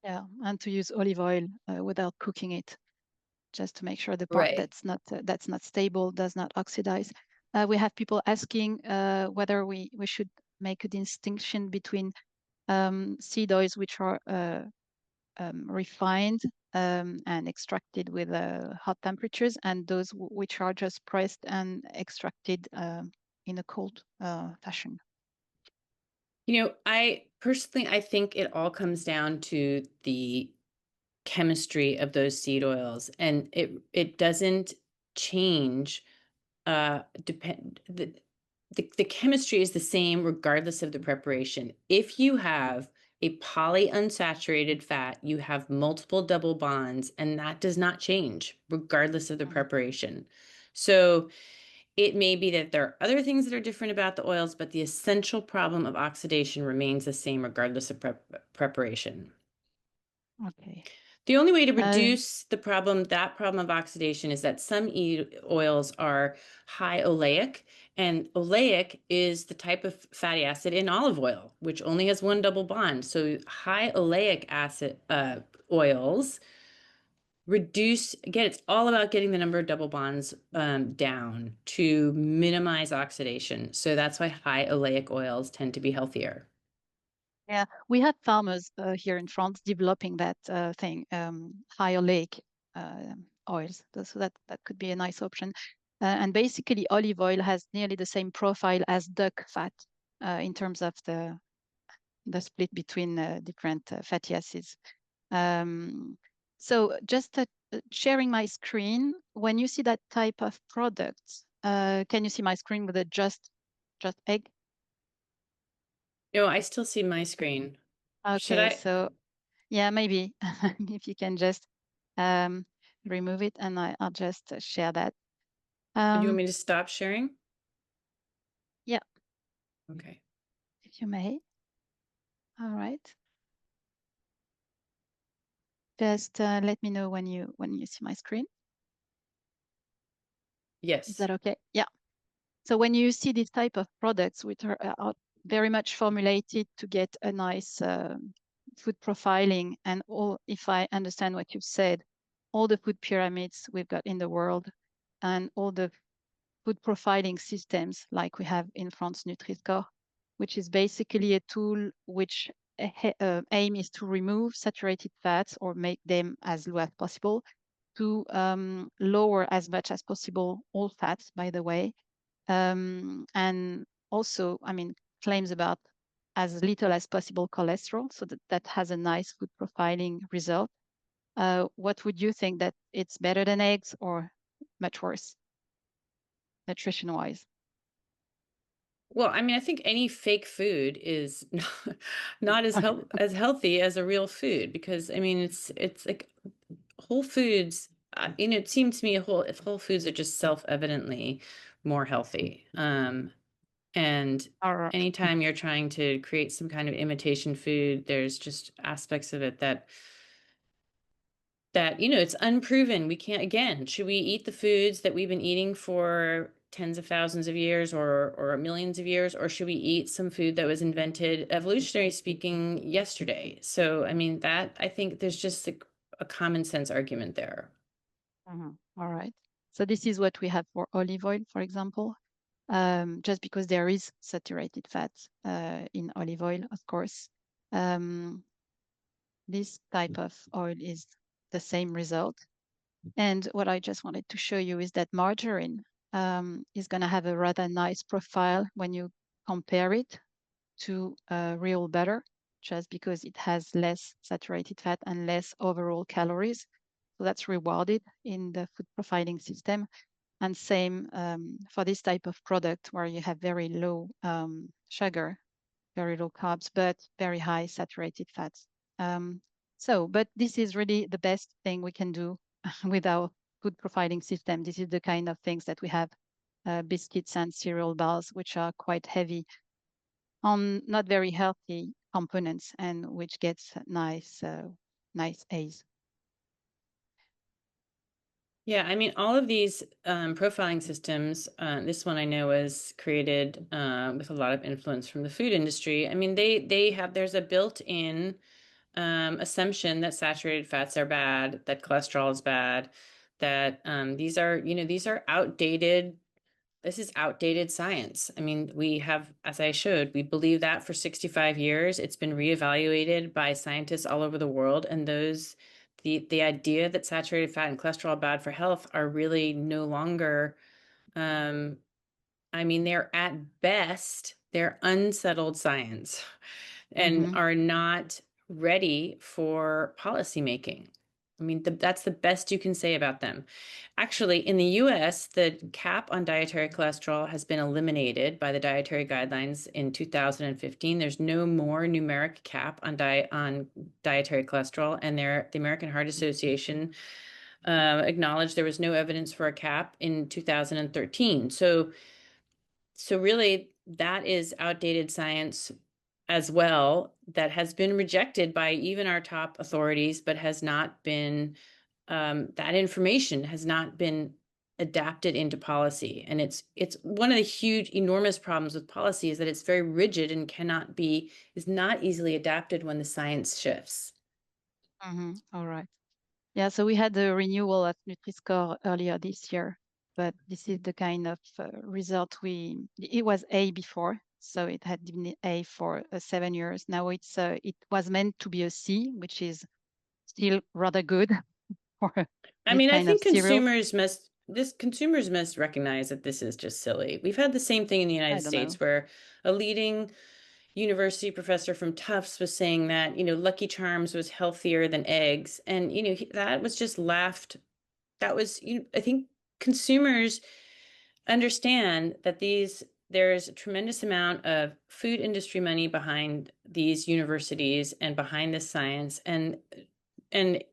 Yeah, and to use olive oil without cooking it, just to make sure the part Right. that's not stable does not oxidize. We have people asking whether we should make a distinction between seed oils which are refined and extracted with hot temperatures, and those which are just pressed and extracted in a cold fashion. I think it all comes down to the chemistry of those seed oils, and it doesn't change depend the chemistry is the same regardless of the preparation. If you have a polyunsaturated fat, you have multiple double bonds, and that does not change regardless of the preparation. So it may be that there are other things that are different about the oils, but the essential problem of oxidation remains the same regardless of preparation. Okay. The only way to Uh, reduce that problem of oxidation, is that some oils are high oleic, and oleic is the type of fatty acid in olive oil, which only has one double bond. So high oleic acid oils again, it's all about getting the number of double bonds down to minimize oxidation. So that's why high oleic oils tend to be healthier. Yeah, we had farmers here in France developing that thing, higher lake oils. So that could be a nice option. And basically, olive oil has nearly the same profile as duck fat in terms of the split between different fatty acids. Um, so just sharing my screen, when you see that type of product, can you see my screen with a just egg? No, I still see my screen. Should Okay, I? so yeah, maybe if you can just um, remove it, and I'll just share that. Do you want Um, me to stop sharing? yeah, Okay. if you may. All right. Just let me know when you see my screen. Is Yes. that okay? Yeah. So when you see this type of products, which are very much formulated to get a nice food profiling, and all, if I understand what you've said, all the food pyramids we've got in the world, and all the food profiling systems like we have in France Nutriscore, which is basically a tool which aim is to remove saturated fats or make them as low as possible, to lower as much as possible all fats, by the way, and also, I mean, claims about as little as possible cholesterol, so that has a nice food profiling result. What would you think, that it's better than eggs or much worse, nutrition wise? Well, I mean, I think any fake food is not as healthy as a real food, because I mean, it's like Whole Foods. It seems to me Whole Foods are just self-evidently more healthy. And All right. anytime you're trying to create some kind of imitation food, there's just aspects of it that, it's unproven. We can't, again, should we eat the foods that we've been eating for tens of thousands of years or millions of years, or should we eat some food that was invented, evolutionary speaking, yesterday? So, I mean, I think there's just a common sense argument there. All right. So this is what we have for olive oil, for example. Just because there is saturated fat in olive oil, of course. This type of oil is the same result. And what I just wanted to show you is that margarine is going to have a rather nice profile when you compare it to real butter, just because it has less saturated fat and less overall calories. So that's rewarded in the food profiling system. And same for this type of product where you have very low sugar, very low carbs, but very high saturated fats. But this is really the best thing we can do with our food profiling system. This is the kind of things that we have, biscuits and cereal bars, which are quite heavy on not very healthy components and which gets nice A's. Yeah, I mean, all of these profiling systems, this one I know was created with a lot of influence from the food industry. I mean, there's a built-in assumption that saturated fats are bad, that cholesterol is bad, that these are outdated. This is outdated science. I mean, we have, as I showed, we believe that for 65 years. It's been reevaluated by scientists all over the world, and the idea that saturated fat and cholesterol are bad for health are really no longer, I mean, they're at best, they're unsettled science and Mm-hmm. are not ready for policymaking. I mean, that's the best you can say about them. Actually, in the US, the cap on dietary cholesterol has been eliminated by the dietary guidelines in 2015. There's no more numeric cap on dietary cholesterol, and the American Heart Association acknowledged there was no evidence for a cap in 2013. So really, that is outdated science as well that has been rejected by even our top authorities, but has not been, that information has not been adapted into policy. And it's one of the huge, enormous problems with policy is that it's very rigid and is not easily adapted when the science shifts. Mm-hmm. All right. Yeah, so we had the renewal of Nutriscore earlier this year, but this is the kind of result it was A before, so it had been A for 7 years. Now it was meant to be a C, which is still rather good for I this mean, I kind of think cereal. consumers must recognize that this is just silly. We've had the same thing in the I United don't know. States where a leading university professor from Tufts was saying that, Lucky Charms was healthier than eggs. And, that was just laughed. That was, I think consumers understand that there's a tremendous amount of food industry money behind these universities and behind this science. And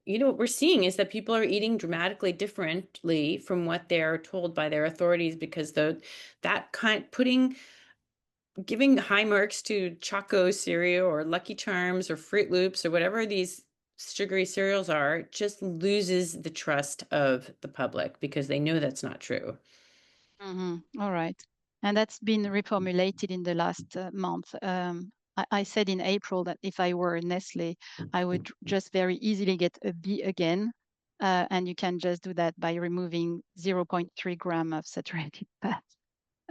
what we're seeing is that people are eating dramatically differently from what they're told by their authorities because giving high marks to Choco cereal or Lucky Charms or Fruit Loops or whatever these sugary cereals are just loses the trust of the public because they know that's not true. All right. And that's been reformulated in the last month. I said in April that if I were Nestle, I would just very easily get a B again. And you can just do that by removing 0.3 gram of saturated fat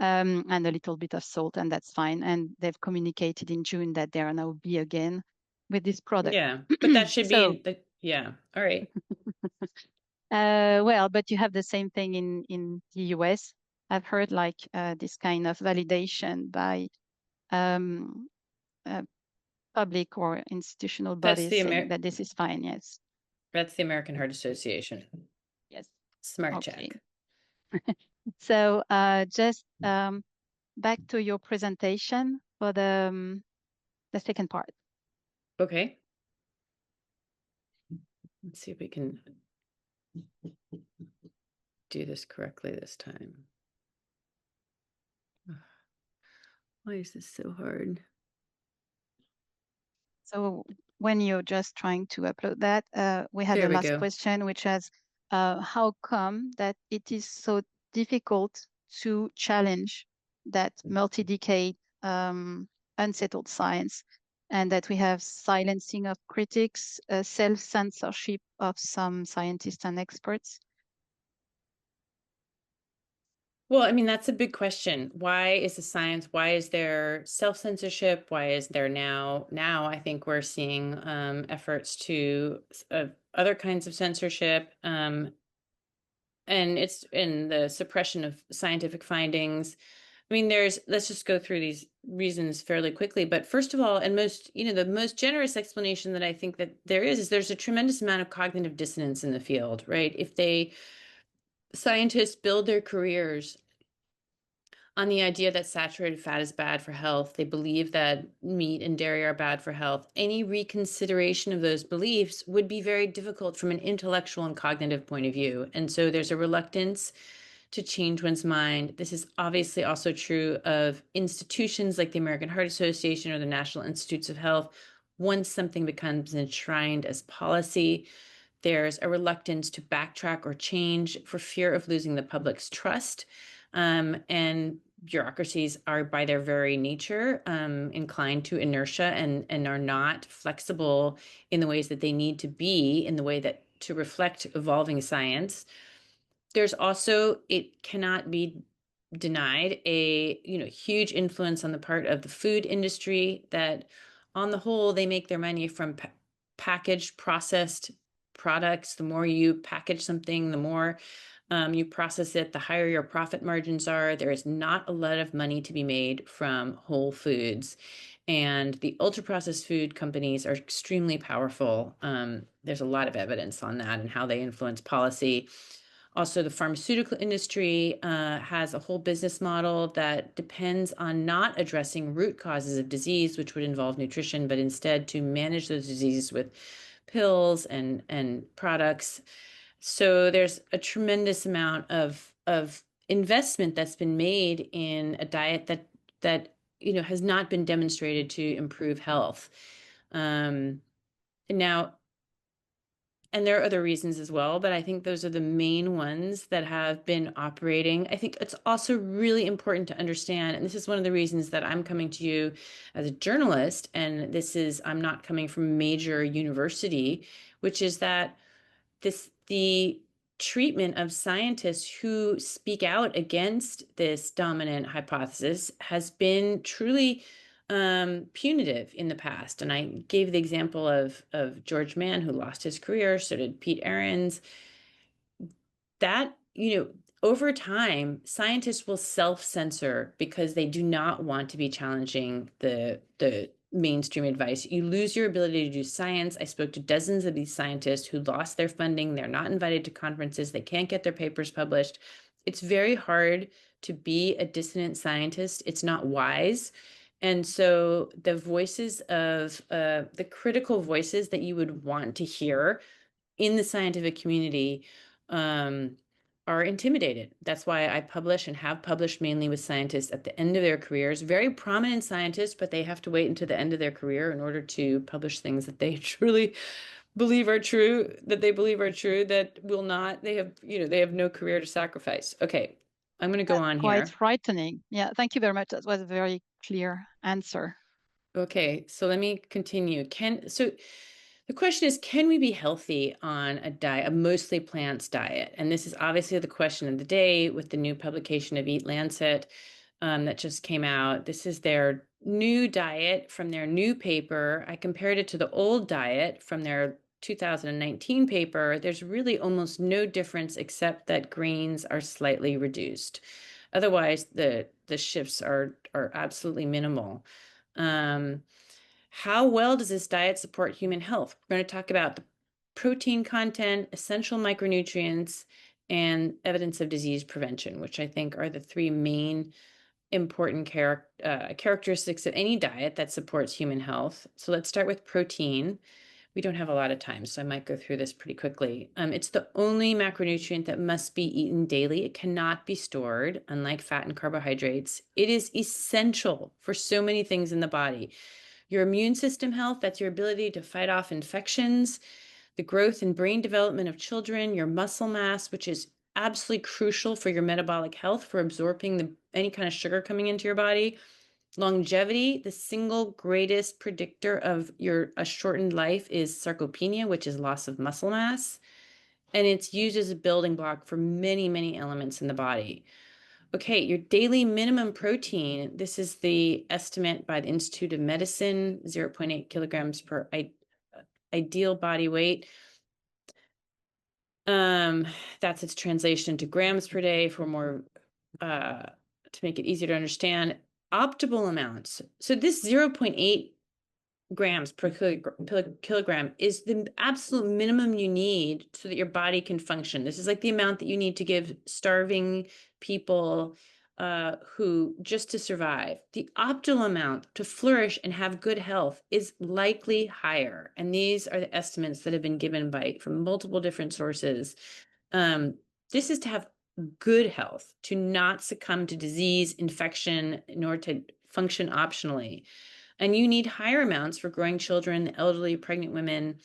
and a little bit of salt, and that's fine. And they've communicated in June that they are now B again with this product. Yeah, but that should be So, in the, yeah. All right. well, but you have the same thing in the US. I've heard like this kind of validation by um, uh, public or institutional That's bodies the saying Amer that this is fine. Yes. that's the American Heart Association. Yes. Smart Okay. check. So just back to your presentation for the second part. Okay. Let's see if we can do this correctly this time. Why is this so hard? So when you're just trying to upload that, we have There a we last go. question, which is how come that it is so difficult to challenge that multi-decade unsettled science, and that we have silencing of critics, self-censorship of some scientists and experts? Well, I mean, that's a big question. Why is the science, why is there self-censorship? Why is there now I think we're seeing efforts to other kinds of censorship, and it's in the suppression of scientific findings. I mean, let's just go through these reasons fairly quickly. But first of all, and the most generous explanation that I think that there is there's a tremendous amount of cognitive dissonance in the field, right? If scientists build their careers on the idea that saturated fat is bad for health. They believe that meat and dairy are bad for health. Any reconsideration of those beliefs would be very difficult from an intellectual and cognitive point of view. And so there's a reluctance to change one's mind. This is obviously also true of institutions like the American Heart Association or the National Institutes of Health. Once something becomes enshrined as policy, there's a reluctance to backtrack or change for fear of losing the public's trust. And bureaucracies are, by their very nature, inclined to inertia and are not flexible in the ways that they need to be, in the way that to reflect evolving science. There's also, it cannot be denied, a huge influence on the part of the food industry that on the whole they make their money from packaged processed products. The more you package something, the more you process it, the higher your profit margins are. There is not a lot of money to be made from whole foods. And the ultra processed food companies are extremely powerful. There's a lot of evidence on that and how they influence policy. Also, the pharmaceutical industry has a whole business model that depends on not addressing root causes of disease, which would involve nutrition, but instead to manage those diseases with pills and products. So there's a tremendous amount of investment that's been made in a diet that has not been demonstrated to improve health. Now, and there are other reasons as well, but I think those are the main ones that have been operating. I think it's also really important to understand, and this is one of the reasons that I'm coming to you as a journalist, and I'm not coming from a major university, which is that the treatment of scientists who speak out against this dominant hypothesis has been truly punitive in the past. And I gave the example of George Mann, who lost his career. So did Pete Ahrens. That, over time, scientists will self-censor because they do not want to be challenging the mainstream advice. You lose your ability to do science. I spoke to dozens of these scientists who lost their funding. They're not invited to conferences. They can't get their papers published. It's very hard to be a dissident scientist. It's not wise. And so the voices of the critical voices that you would want to hear in the scientific community um, are intimidated. That's why I publish and have published mainly with scientists at the end of their careers, very prominent scientists, but they have to wait until the end of their career in order to publish things that they truly believe are true, that will not, they have no career to sacrifice. Okay, I'm going to go That's on quite here. frightening. Yeah, thank you very much. That was a very clear answer. Okay, so let me continue. So the question is, can we be healthy on a diet, a mostly plants diet? And this is obviously the question of the day with the new publication of Eat Lancet that just came out. This is their new diet from their new paper. I compared it to the old diet from their 2019 paper. There's really almost no difference except that grains are slightly reduced. Otherwise, the shifts are absolutely minimal. Um, how well does this diet support human health? We're going to talk about the protein content, essential micronutrients, and evidence of disease prevention, which I think are the three main important characteristics of any diet that supports human health. So let's start with protein. We don't have a lot of time, so I might go through this pretty quickly. It's the only macronutrient that must be eaten daily. It cannot be stored, unlike fat and carbohydrates. It is essential for so many things in the body. Your immune system health, that's your ability to fight off infections, the growth and brain development of children, your muscle mass, which is absolutely crucial for your metabolic health, for absorbing any kind of sugar coming into your body. Longevity, the single greatest predictor of a shortened life is sarcopenia, which is loss of muscle mass. And it's used as a building block for many, many elements in the body. Okay, your daily minimum protein, this is the estimate by the Institute of Medicine, 0.8 kilograms per ideal body weight. That's its translation to grams per day for more, to make it easier to understand. Optimal amounts. So this 0.8 grams per kilogram is the absolute minimum you need so that your body can function. This is like the amount that you need to give starving people who just to survive. The optimal amount to flourish and have good health is likely higher. And these are the estimates that have been given from multiple different sources. This is to have good health, to not succumb to disease, infection, nor to function optionally. And you need higher amounts for growing children, elderly, pregnant women.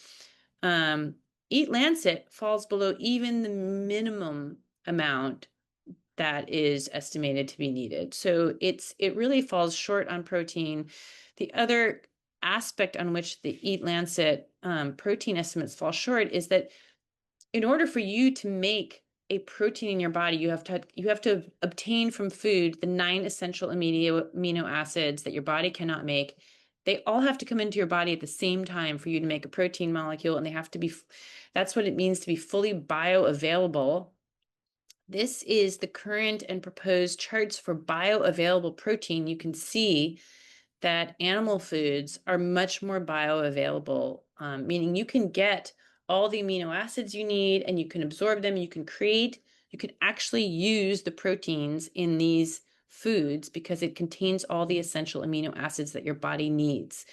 Eat Lancet falls below even the minimum amount that is estimated to be needed. So it really falls short on protein. The other aspect on which the Eat Lancet protein estimates fall short is that in order for you to make a protein in your body, you have to obtain from food the 9 essential amino acids that your body cannot make. They all have to come into your body at the same time for you to make a protein molecule, and they have to be, that's what it means to be fully bioavailable. This is the current and proposed charts for bioavailable protein. You can see that animal foods are much more bioavailable, meaning you can get all the amino acids you need and you can absorb them. You can actually use the proteins in these foods because it contains all the essential amino acids that your body needs.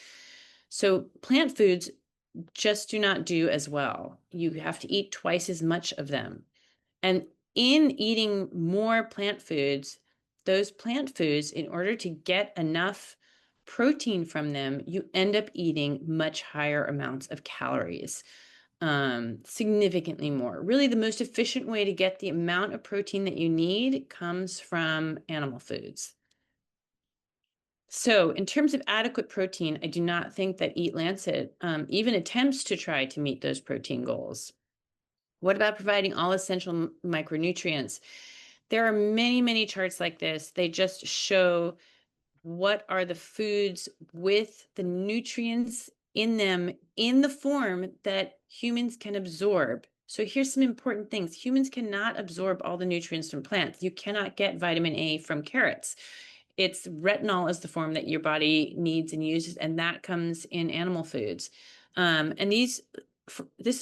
So plant foods just do not do as well. You have to eat twice as much of them. And in eating more plant foods, those plant foods, in order to get enough protein from them, you end up eating much higher amounts of calories, significantly more. Really, the most efficient way to get the amount of protein that you need comes from animal foods. So in terms of adequate protein, I do not think that Eat Lancet even attempts to try to meet those protein goals. What about providing all essential micronutrients? There are many, many charts like this. They just show what are the foods with the nutrients in them in the form that humans can absorb. So here's some important things. Humans cannot absorb all the nutrients from plants. You cannot get vitamin A from carrots. It's retinol is the form that your body needs and uses, and that comes in animal foods. And this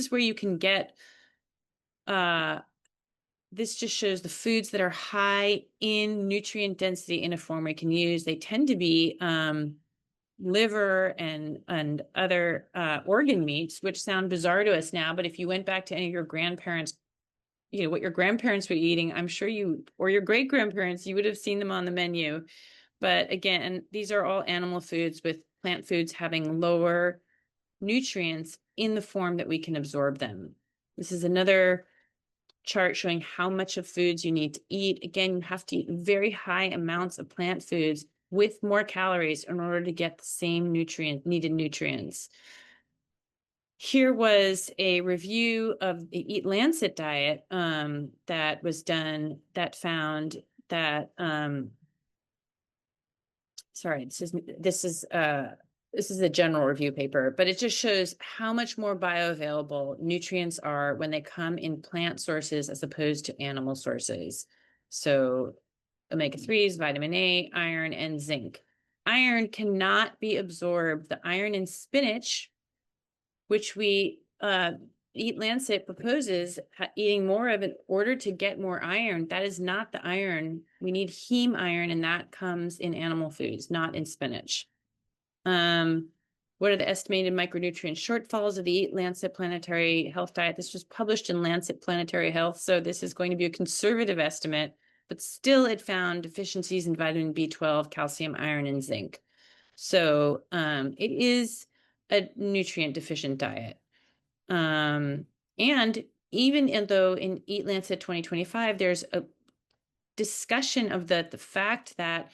is where you can get, this just shows the foods that are high in nutrient density in a form we can use. They tend to be liver and other organ meats, which sound bizarre to us now. But if you went back to any of your grandparents, what your grandparents were eating, I'm sure or your great grandparents, you would have seen them on the menu. But again, these are all animal foods, with plant foods having lower nutrients in the form that we can absorb them. This is another chart showing how much of foods you need to eat. Again, you have to eat very high amounts of plant foods with more calories in order to get the same needed nutrients. Here was a review of the Eat Lancet diet that was done that found that, sorry, this is a general review paper, but it just shows how much more bioavailable nutrients are when they come in plant sources as opposed to animal sources. So omega-3s, vitamin A, iron, and zinc. Iron cannot be absorbed. The iron in spinach, which we Eat Lancet proposes eating more of in order to get more iron. That is not the iron. We need heme iron, and that comes in animal foods, not in spinach. What are the estimated micronutrient shortfalls of the Eat Lancet Planetary Health Diet? This was published in Lancet Planetary Health, so this is going to be a conservative estimate, but still it found deficiencies in vitamin B12, calcium, iron, and zinc. So it is a nutrient deficient diet. And even though in Eat Lancet 2025, there's a discussion of the fact that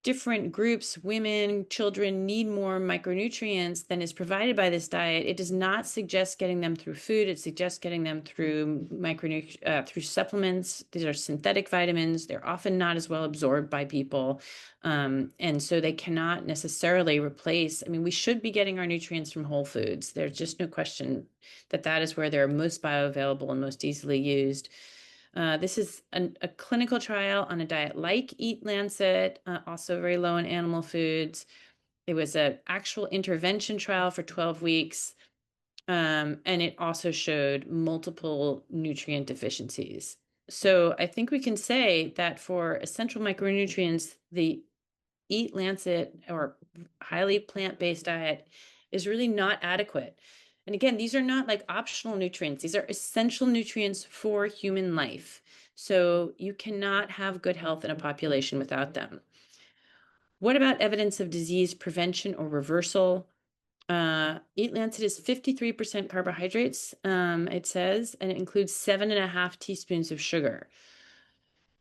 different groups, women, children, need more micronutrients than is provided by this diet, it does not suggest getting them through food. It suggests getting them through through supplements. These are synthetic vitamins. They're often not as well absorbed by people. And so they cannot necessarily replace. I mean, we should be getting our nutrients from whole foods. There's just no question that that is where they're most bioavailable and most easily used. This is a clinical trial on a diet like Eat Lancet, also very low in animal foods. It was an actual intervention trial for 12 weeks, and it also showed multiple nutrient deficiencies. So I think we can say that for essential micronutrients, the Eat Lancet or highly plant-based diet is really not adequate. And again, these are not like optional nutrients. These are essential nutrients for human life. So you cannot have good health in a population without them. What about evidence of disease prevention or reversal? Eat Lancet is 53% carbohydrates, it says, and it includes 7.5 teaspoons of sugar.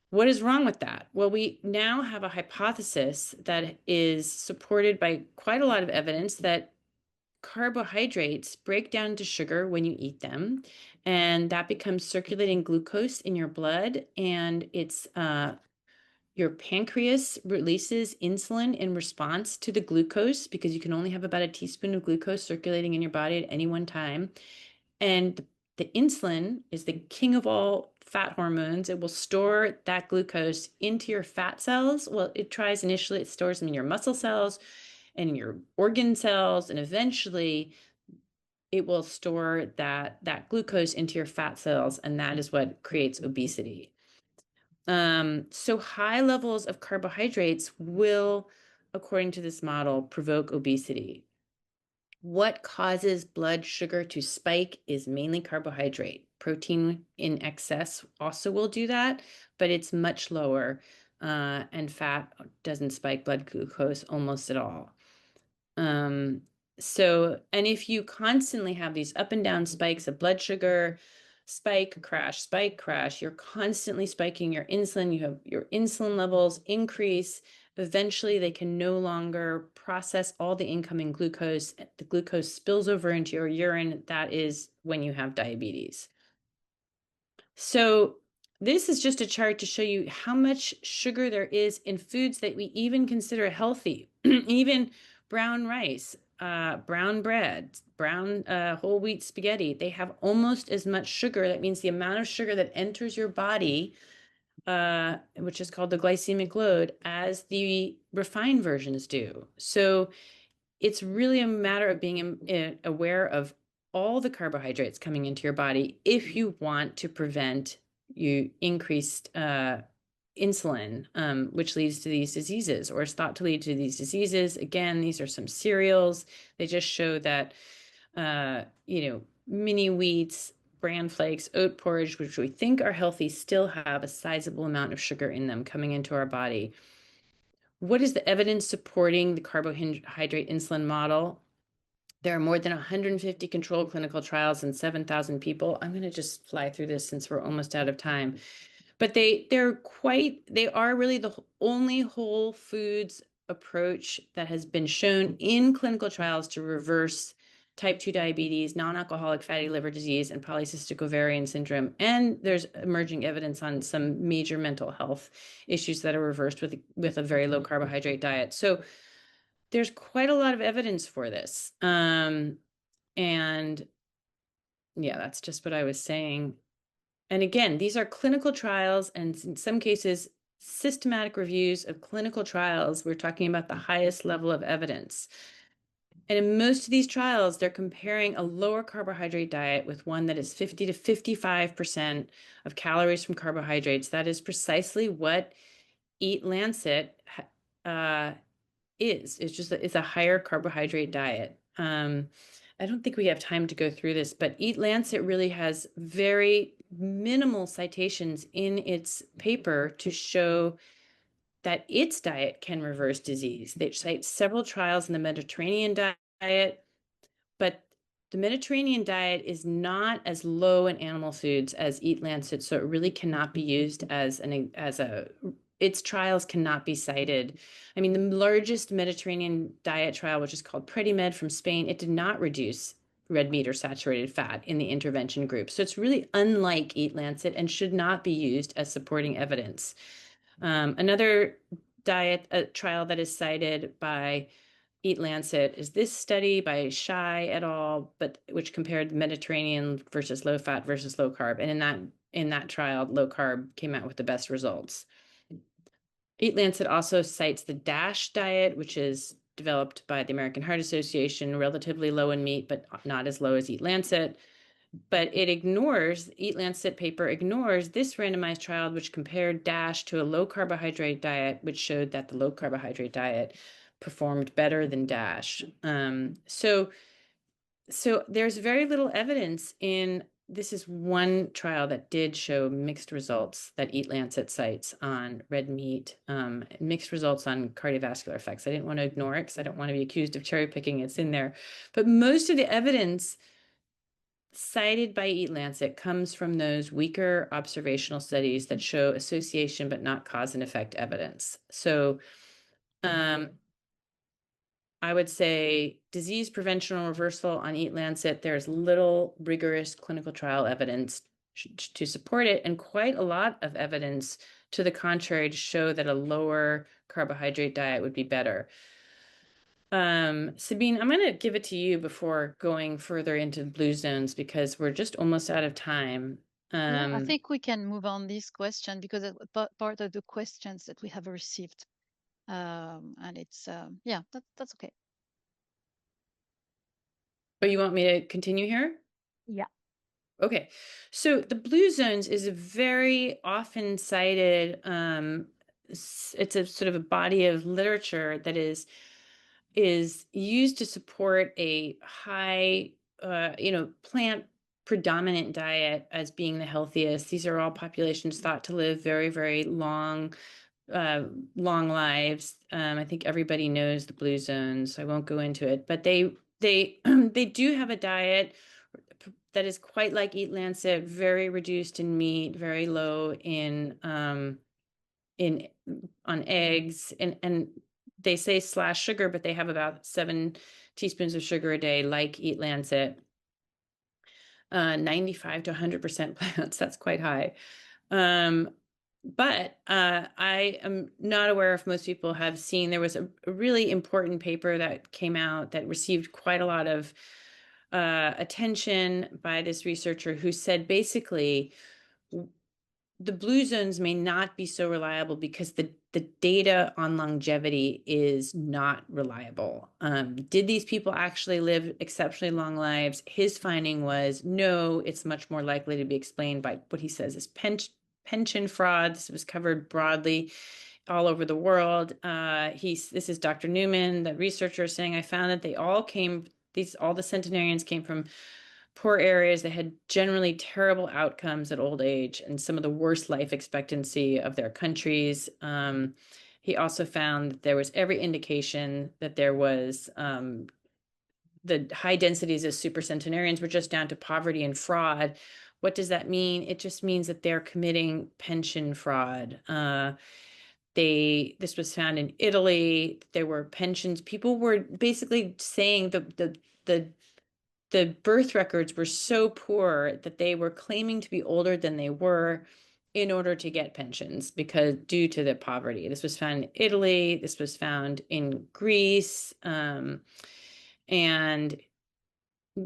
What is wrong with that? Well, we now have a hypothesis that is supported by quite a lot of evidence that carbohydrates break down to sugar when you eat them, and that becomes circulating glucose in your blood, and it's your pancreas releases insulin in response to the glucose because you can only have about a teaspoon of glucose circulating in your body at any one time. And the insulin is the king of all fat hormones. It will store that glucose into your fat cells. Well, it tries initially, it stores them in your muscle cells and in your organ cells, and eventually it will store that glucose into your fat cells, and that is what creates obesity. So high levels of carbohydrates will, according to this model, provoke obesity. What causes blood sugar to spike is mainly carbohydrate. Protein in excess also will do that, but it's much lower, and fat doesn't spike blood glucose almost at all. And if you constantly have these up and down spikes of blood sugar, spike, crash, you're constantly spiking your insulin, you have your insulin levels increase. Eventually, they can no longer process all the incoming glucose. The glucose spills over into your urine. That is when you have diabetes. So this is just a chart to show you how much sugar there is in foods that we even consider healthy. Even brown rice, brown bread, brown whole wheat spaghetti, they have almost as much sugar. That means the amount of sugar that enters your body, which is called the glycemic load, as the refined versions do. So it's really a matter of being aware of all the carbohydrates coming into your body if you want to prevent you increased insulin, which leads to these diseases or is thought to lead to these diseases. Again, these are some cereals. They just show that, mini wheats, bran flakes, oat porridge, which we think are healthy, still have a sizable amount of sugar in them coming into our body. What is the evidence supporting the carbohydrate insulin model? There are more than 150 controlled clinical trials and 7,000 people. I'm going to just fly through this since we're almost out of time. But they are really the only whole foods approach that has been shown in clinical trials to reverse type 2 diabetes, non-alcoholic fatty liver disease, and polycystic ovarian syndrome. And there's emerging evidence on some major mental health issues that are reversed with a very low carbohydrate diet. So there's quite a lot of evidence for this. And yeah, that's just what I was saying. And again, these are clinical trials, and in some cases, systematic reviews of clinical trials. We're talking about the highest level of evidence. And in most of these trials, they're comparing a lower carbohydrate diet with one that is 50 to 55% of calories from carbohydrates. That is precisely what Eat Lancet is. It's a higher carbohydrate diet. I don't think we have time to go through this, but Eat Lancet really has very minimal citations in its paper to show that its diet can reverse disease. They cite several trials in the Mediterranean diet, but the Mediterranean diet is not as low in animal foods as Eat Lancet, so it really cannot be used its trials cannot be cited. I mean, the largest Mediterranean diet trial, which is called PREDIMED from Spain, it did not reduce red meat or saturated fat in the intervention group. So it's really unlike Eat Lancet and should not be used as supporting evidence. Another diet trial that is cited by Eat Lancet is this study by Shai et al., which compared Mediterranean versus low fat versus low carb. And in that trial, low carb came out with the best results. Eat Lancet also cites the DASH diet, which is developed by the American Heart Association, relatively low in meat, but not as low as Eat Lancet. But Eat Lancet paper ignores this randomized trial, which compared DASH to a low carbohydrate diet, which showed that the low carbohydrate diet performed better than DASH. So there's very little evidence this is one trial that did show mixed results that Eat Lancet cites on red meat, mixed results on cardiovascular effects. I didn't want to ignore it because I don't want to be accused of cherry picking. It's in there. But most of the evidence cited by Eat Lancet comes from those weaker observational studies that show association but not cause and effect evidence. So I would say disease prevention or reversal on Eat Lancet, there's little rigorous clinical trial evidence to support it, and quite a lot of evidence to the contrary to show that a lower carbohydrate diet would be better. Sabine, I'm going to give it to you before going further into the blue zones because we're just almost out of time. Yeah, I think we can move on this question because it's part of the questions that we have received. And it's, yeah, that's okay. Oh, you want me to continue here? Yeah. Okay. So the blue zones is a very often cited, it's a sort of a body of literature that is used to support a high, plant predominant diet as being the healthiest. These are all populations thought to live very, very long lives. I think everybody knows the blue zones, so I won't go into it, but they they do have a diet that is quite like Eat Lancet, very reduced in meat, very low on eggs, and they say / sugar, but they have about 7 teaspoons of sugar a day, like Eat Lancet. 95 to 100% plants, that's quite high. But I am not aware if most people have seen, there was a really important paper that came out that received quite a lot of attention by this researcher who said basically the blue zones may not be so reliable because the data on longevity is not reliable. Did these people actually live exceptionally long lives? His finding was no, it's much more likely to be explained by what he says is pension fraud. This was covered broadly all over the world. This is Dr. Newman, the researcher, saying, I found that all the centenarians came from poor areas. They had generally terrible outcomes at old age and some of the worst life expectancy of their countries. He also found that there was every indication that there was the high densities of supercentenarians were just down to poverty and fraud. What does that mean? It just means that they're committing pension fraud. This was found in Italy. There were pensions. People were basically saying the birth records were so poor that they were claiming to be older than they were in order to get pensions because due to the poverty. This was found in Italy. This was found in Greece. And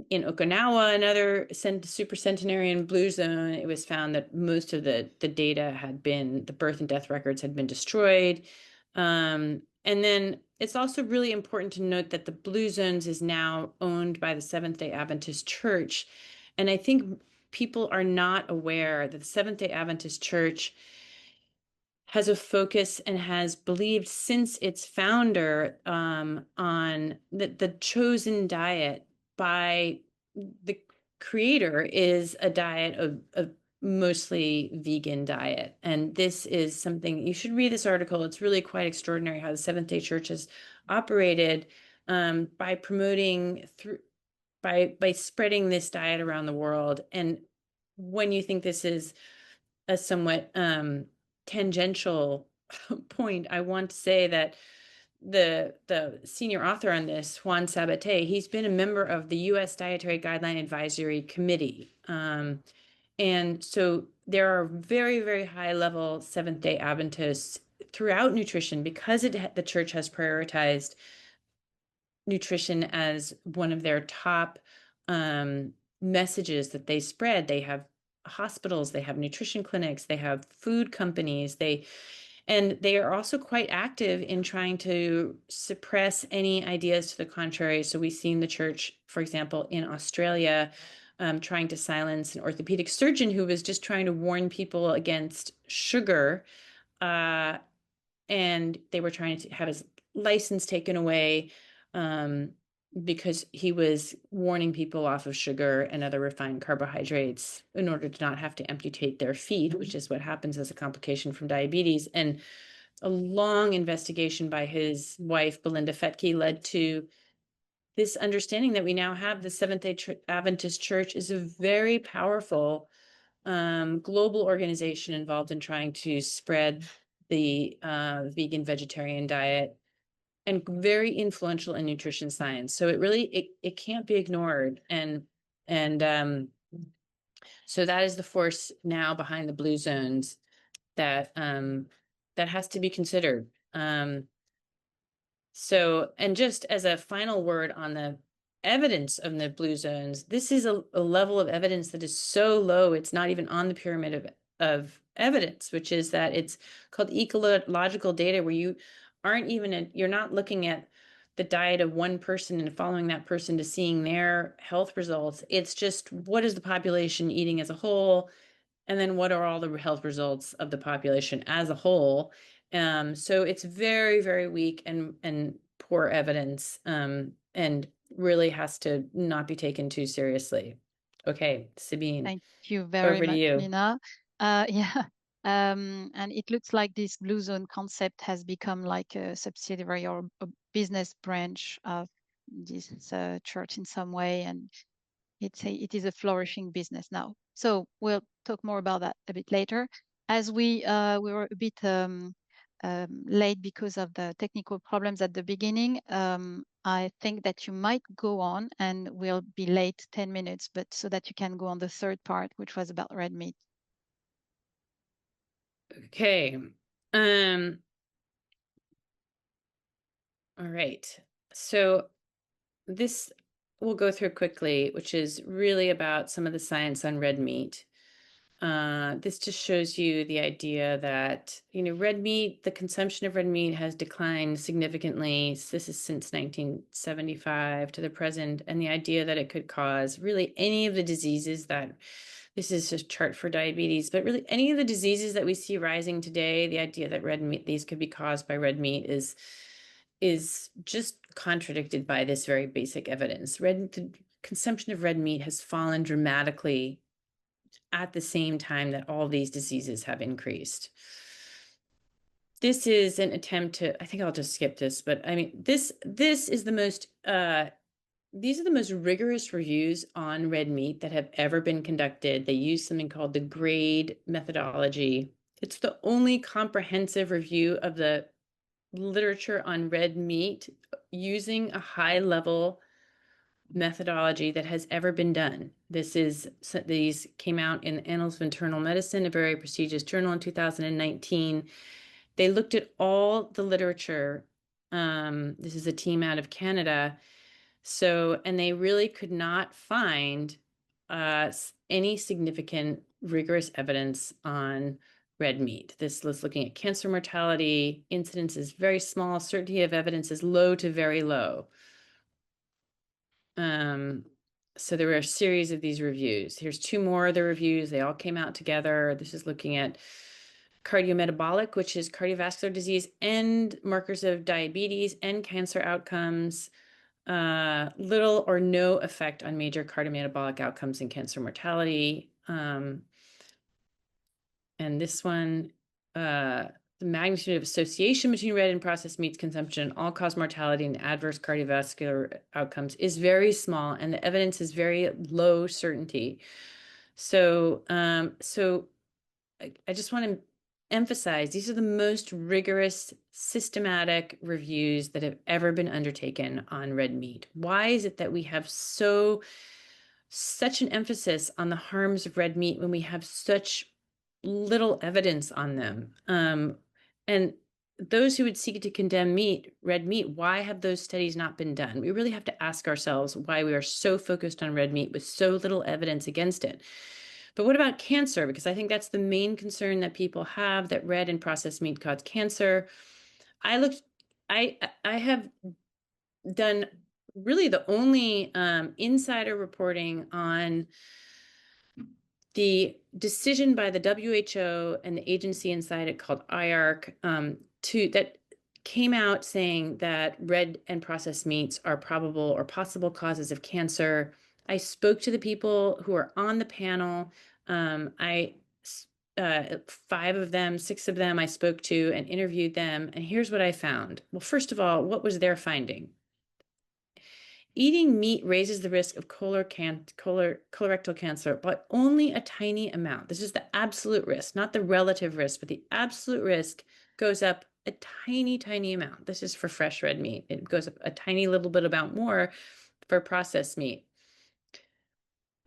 in Okinawa, another supercentenarian blue zone, it was found that most of the data the birth and death records had been destroyed. And then it's also really important to note that the blue zones is now owned by the Seventh-day Adventist Church. And I think people are not aware that the Seventh-day Adventist Church has a focus and has believed since its founder on the chosen diet by the creator is a diet of mostly vegan diet. And this is something you should read this article. It's really quite extraordinary how the Seventh-day Church has operated by promoting through by spreading this diet around the world. And when you think this is a somewhat tangential point, I want to say that the senior author on this, Juan Sabate, he's been a member of the U.S. Dietary Guideline Advisory Committee. And so there are very, very high level Seventh-day Adventists throughout nutrition because the church has prioritized nutrition as one of their top messages that they spread. They have hospitals, they have nutrition clinics, they have food companies, and they are also quite active in trying to suppress any ideas to the contrary. So we've seen the church, for example, in Australia, trying to silence an orthopedic surgeon who was just trying to warn people against sugar. And they were trying to have his license taken away because he was warning people off of sugar and other refined carbohydrates in order to not have to amputate their feet, which is what happens as a complication from diabetes. And a long investigation by his wife, Belinda Fetke, led to this understanding that we now have the Seventh-day Adventist Church is a very powerful global organization involved in trying to spread the vegan vegetarian diet and very influential in nutrition science. So it can't be ignored. And so that is the force now behind the blue zones that that has to be considered. So, and just as a final word on the evidence of the blue zones, this is a level of evidence that is so low, it's not even on the pyramid of evidence, which is that it's called ecological data, where you aren't even, you're not looking at the diet of one person and following that person to seeing their health results. It's just, what is the population eating as a whole? And then what are all the health results of the population as a whole? So it's very, very weak and poor evidence, and really has to not be taken too seriously. Okay, Sabine, Thank you very over to much, you. Nina. Yeah, and it looks like this blue zone concept has become like a subsidiary or a business branch of this church in some way, and it is a flourishing business now. So we'll talk more about that a bit later. As we were a bit late because of the technical problems at the beginning, I think that you might go on and we'll be late 10 minutes, but so that you can go on the third part, which was about red meat. Okay. All right. So this we'll go through quickly, which is really about some of the science on red meat. This just shows you the idea that, red meat, the consumption of red meat has declined significantly. This is since 1975 to the present, and the idea that it could cause really any of the diseases that, this is a chart for diabetes, but really any of the diseases that we see rising today, the idea that red meat, these could be caused by red meat is just contradicted by this very basic evidence. The consumption of red meat has fallen dramatically at the same time that all these diseases have increased. This is an attempt to, I think I'll just skip this, but I mean, this is the most, these are the most rigorous reviews on red meat that have ever been conducted. They use something called the GRADE methodology. It's the only comprehensive review of the literature on red meat using a high level methodology that has ever been done. These came out in Annals of Internal Medicine, a very prestigious journal, in 2019. They looked at all the literature. This is a team out of Canada. And they really could not find any significant rigorous evidence on red meat. This was looking at cancer mortality. Incidence is very small. Certainty of evidence is low to very low. So there were a series of these reviews. Here's two more of the reviews. They all came out together. This is looking at cardiometabolic, which is cardiovascular disease and markers of diabetes and cancer outcomes. Little or no effect on major cardiometabolic outcomes and cancer mortality. And this one, the magnitude of association between red and processed meats consumption and all-cause mortality and adverse cardiovascular outcomes is very small, and the evidence is very low certainty. So, I just want to emphasize these are the most rigorous, systematic reviews that have ever been undertaken on red meat. Why is it that we have such an emphasis on the harms of red meat when we have such little evidence on them? And those who would seek to condemn red meat, why have those studies not been done? We really have to ask ourselves why we are so focused on red meat with so little evidence against it. But what about cancer? Because I think that's the main concern that people have, that red and processed meat cause cancer. I have done really the only insider reporting on the decision by the WHO and the agency inside it called IARC that came out saying that red and processed meats are probable or possible causes of cancer. I spoke to the people who are on the panel. 5 of them, 6 of them I spoke to and interviewed them. And here's what I found. Well, first of all, what was their finding? Eating meat raises the risk of colorectal cancer by only a tiny amount. This is the absolute risk, not the relative risk, but the absolute risk goes up a tiny, tiny amount. This is for fresh red meat. It goes up a tiny little bit about more for processed meat.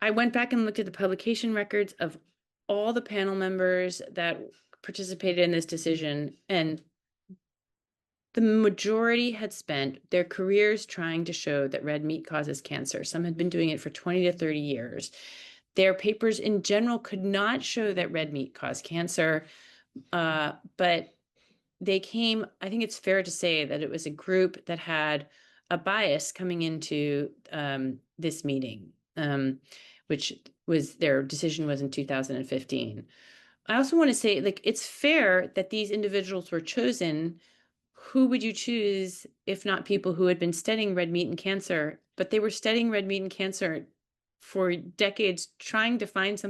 I went back and looked at the publication records of all the panel members that participated in this decision, and the majority had spent their careers trying to show that red meat causes cancer. Some had been doing it for 20 to 30 years. Their papers in general could not show that red meat caused cancer, but they came, I think it's fair to say that it was a group that had a bias coming into this meeting, which was their decision was in 2015. I also want to say, like, it's fair that these individuals were chosen. Who would you choose if not people who had been studying red meat and cancer? But they were studying red meat and cancer for decades, trying to find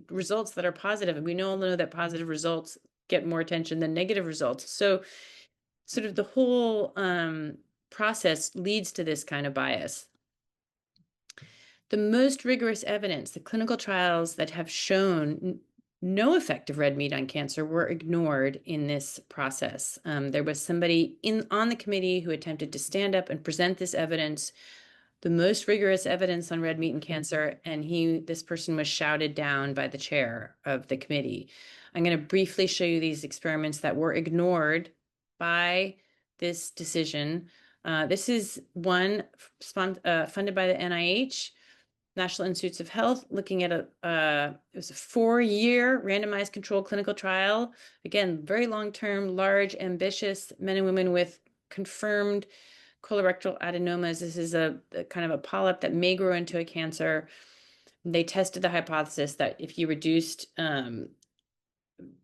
results that are positive. And we all know that positive results get more attention than negative results. So sort of the whole process leads to this kind of bias. The most rigorous evidence, the clinical trials that have shown no effect of red meat on cancer, were ignored in this process. There was somebody on the committee who attempted to stand up and present this evidence, the most rigorous evidence on red meat and cancer, and this person was shouted down by the chair of the committee. I'm going to briefly show you these experiments that were ignored by this decision. This is one funded by the NIH, National Institutes of Health, looking at it was a 4-year randomized controlled clinical trial. Again, very long-term, large, ambitious men and women with confirmed colorectal adenomas. This is a kind of a polyp that may grow into a cancer. They tested the hypothesis that if you reduced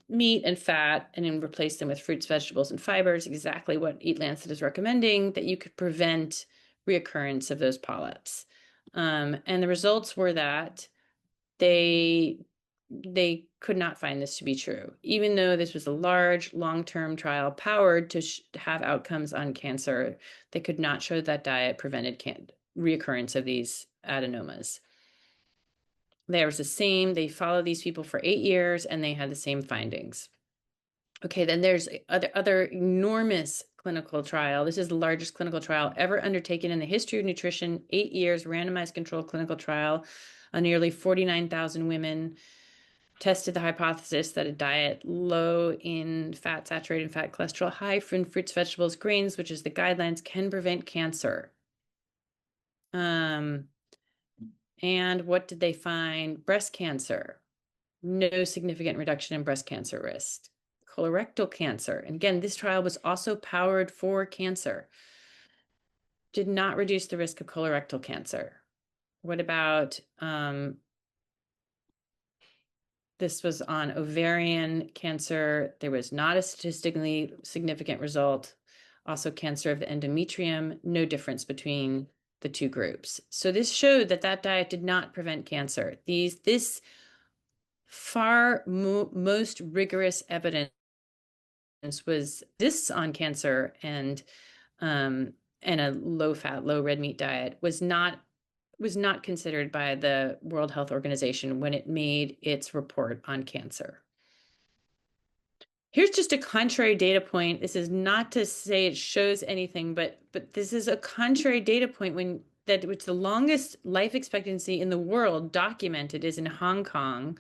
meat and fat and then replaced them with fruits, vegetables, and fibers, exactly what Eat Lancet is recommending, that you could prevent reoccurrence of those polyps. And the results were that they could not find this to be true, even though this was a large, long-term trial powered to have outcomes on cancer. They could not show that diet prevented reoccurrence of these adenomas. They followed these people for 8 years and they had the same findings. Okay, then there's other enormous clinical trial. This is the largest clinical trial ever undertaken in the history of nutrition. 8 years, randomized controlled clinical trial on nearly 49,000 women. Tested the hypothesis that a diet low in fat, saturated fat, cholesterol, high in fruits, vegetables, grains, which is the guidelines, can prevent cancer. And what did they find? Breast cancer. No significant reduction in breast cancer risk. Colorectal cancer. And again, this trial was also powered for cancer. Did not reduce the risk of colorectal cancer. What about This was on ovarian cancer. There was not a statistically significant result. Also, cancer of the endometrium, no difference between the two groups. So this showed that that diet did not prevent cancer. This most rigorous evidence was this on cancer and a low fat, low red meat diet was not considered by the World Health Organization when it made its report on cancer. Here's just a contrary data point. This is not to say it shows anything, but this is a contrary data point which the longest life expectancy in the world documented is in Hong Kong.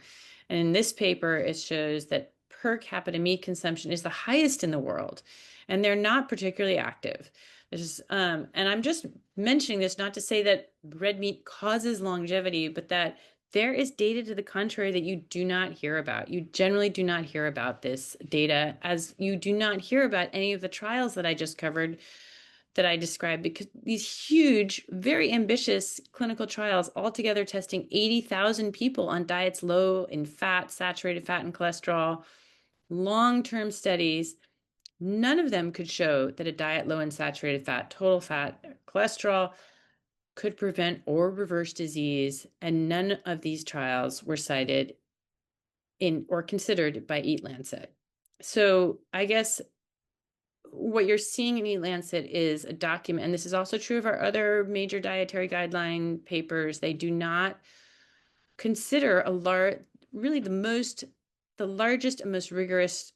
And in this paper, it shows that per capita meat consumption is the highest in the world, and they're not particularly active. And I'm just mentioning this not to say that red meat causes longevity, but that there is data to the contrary that you do not hear about. You generally do not hear about this data, as you do not hear about any of the trials that I just covered, that I described, because these huge, very ambitious clinical trials, altogether testing 80,000 people on diets low in fat, saturated fat, and cholesterol, long-term studies, none of them could show that a diet low in saturated fat, total fat, cholesterol could prevent or reverse disease, and none of these trials were cited in or considered by Eat Lancet. So I guess what you're seeing in Eat Lancet is a document, and this is also true of our other major dietary guideline papers. They do not consider really the largest and most rigorous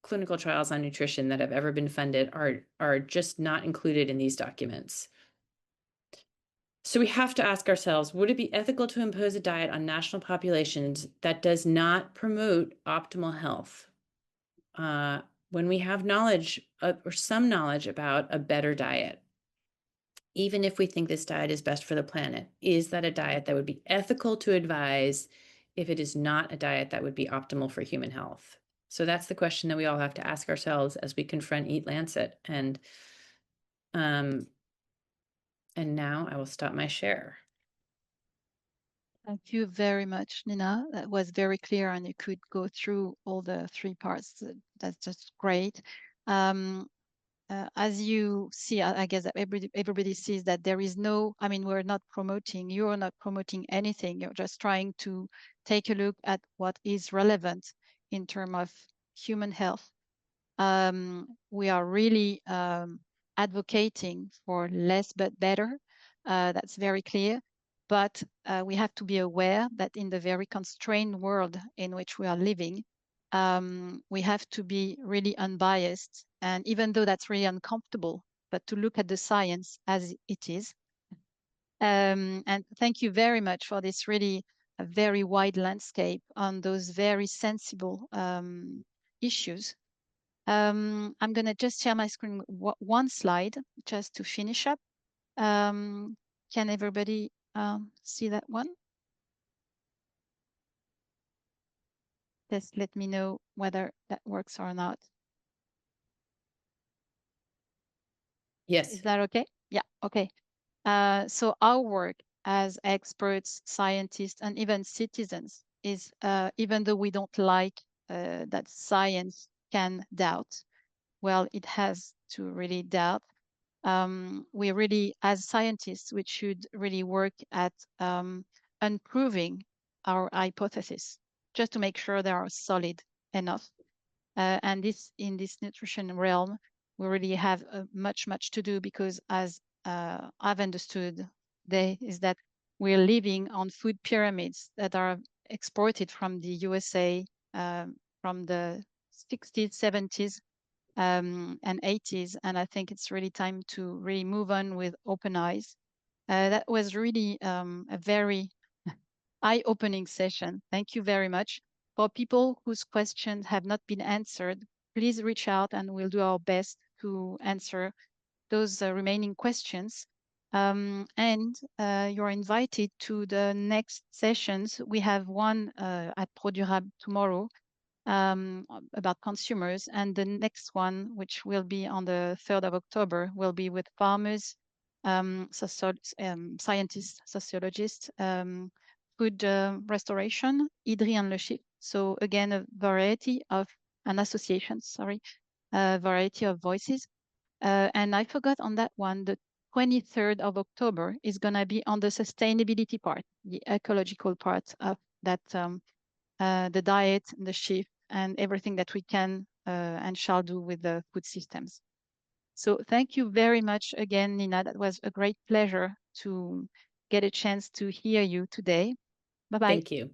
clinical trials on nutrition that have ever been funded are just not included in these documents. So we have to ask ourselves, would it be ethical to impose a diet on national populations that does not promote optimal health? When we have knowledge or some knowledge about a better diet, even if we think this diet is best for the planet, is that a diet that would be ethical to advise if it is not a diet that would be optimal for human health? So that's the question that we all have to ask ourselves as we confront Eat Lancet. And now I will stop my share. Thank you very much, Nina. That was very clear, and you could go through all the three parts. That's just great. As you see, I guess that everybody sees that there is no, I mean, you're not promoting anything. You're just trying to take a look at what is relevant in terms of human health. We are really advocating for less but better. That's very clear. But we have to be aware that in the very constrained world in which we are living, we have to be really unbiased. And even though that's really uncomfortable, but to look at the science as it is. And thank you very much for this really a very wide landscape on those very sensible issues. I'm going to just share my screen one slide just to finish up. Can everybody see that one? Just let me know whether that works or not. Yes. Is that okay? Yeah, okay. So our work as experts, scientists, and even citizens is, even though we don't like that science can doubt, well, it has to really doubt. We really, as scientists, we should really work at unproving our hypothesis just to make sure they are solid enough. And in this nutrition realm, we really have much to do, because as I've understood, is that we're living on food pyramids that are exported from the USA from the 60s, 70s, and 80s. And I think it's really time to really move on with open eyes. That was really a very eye-opening session. Thank you very much. For people whose questions have not been answered, please reach out and we'll do our best to answer those remaining questions. And you're invited to the next sessions. We have one at ProDurable tomorrow about consumers, and the next one, which will be on the 3rd of October, will be with farmers, scientists, sociologists, food restoration, Idri and Le Chiffre, So again, a variety of an association, sorry, a variety of voices. And I forgot on that one, the 23rd of October is going to be on the sustainability part, the ecological part of that, the diet, the shift, and everything that we can and shall do with the food systems. So thank you very much again, Nina. That was a great pleasure to get a chance to hear you today. Bye-bye. Thank you.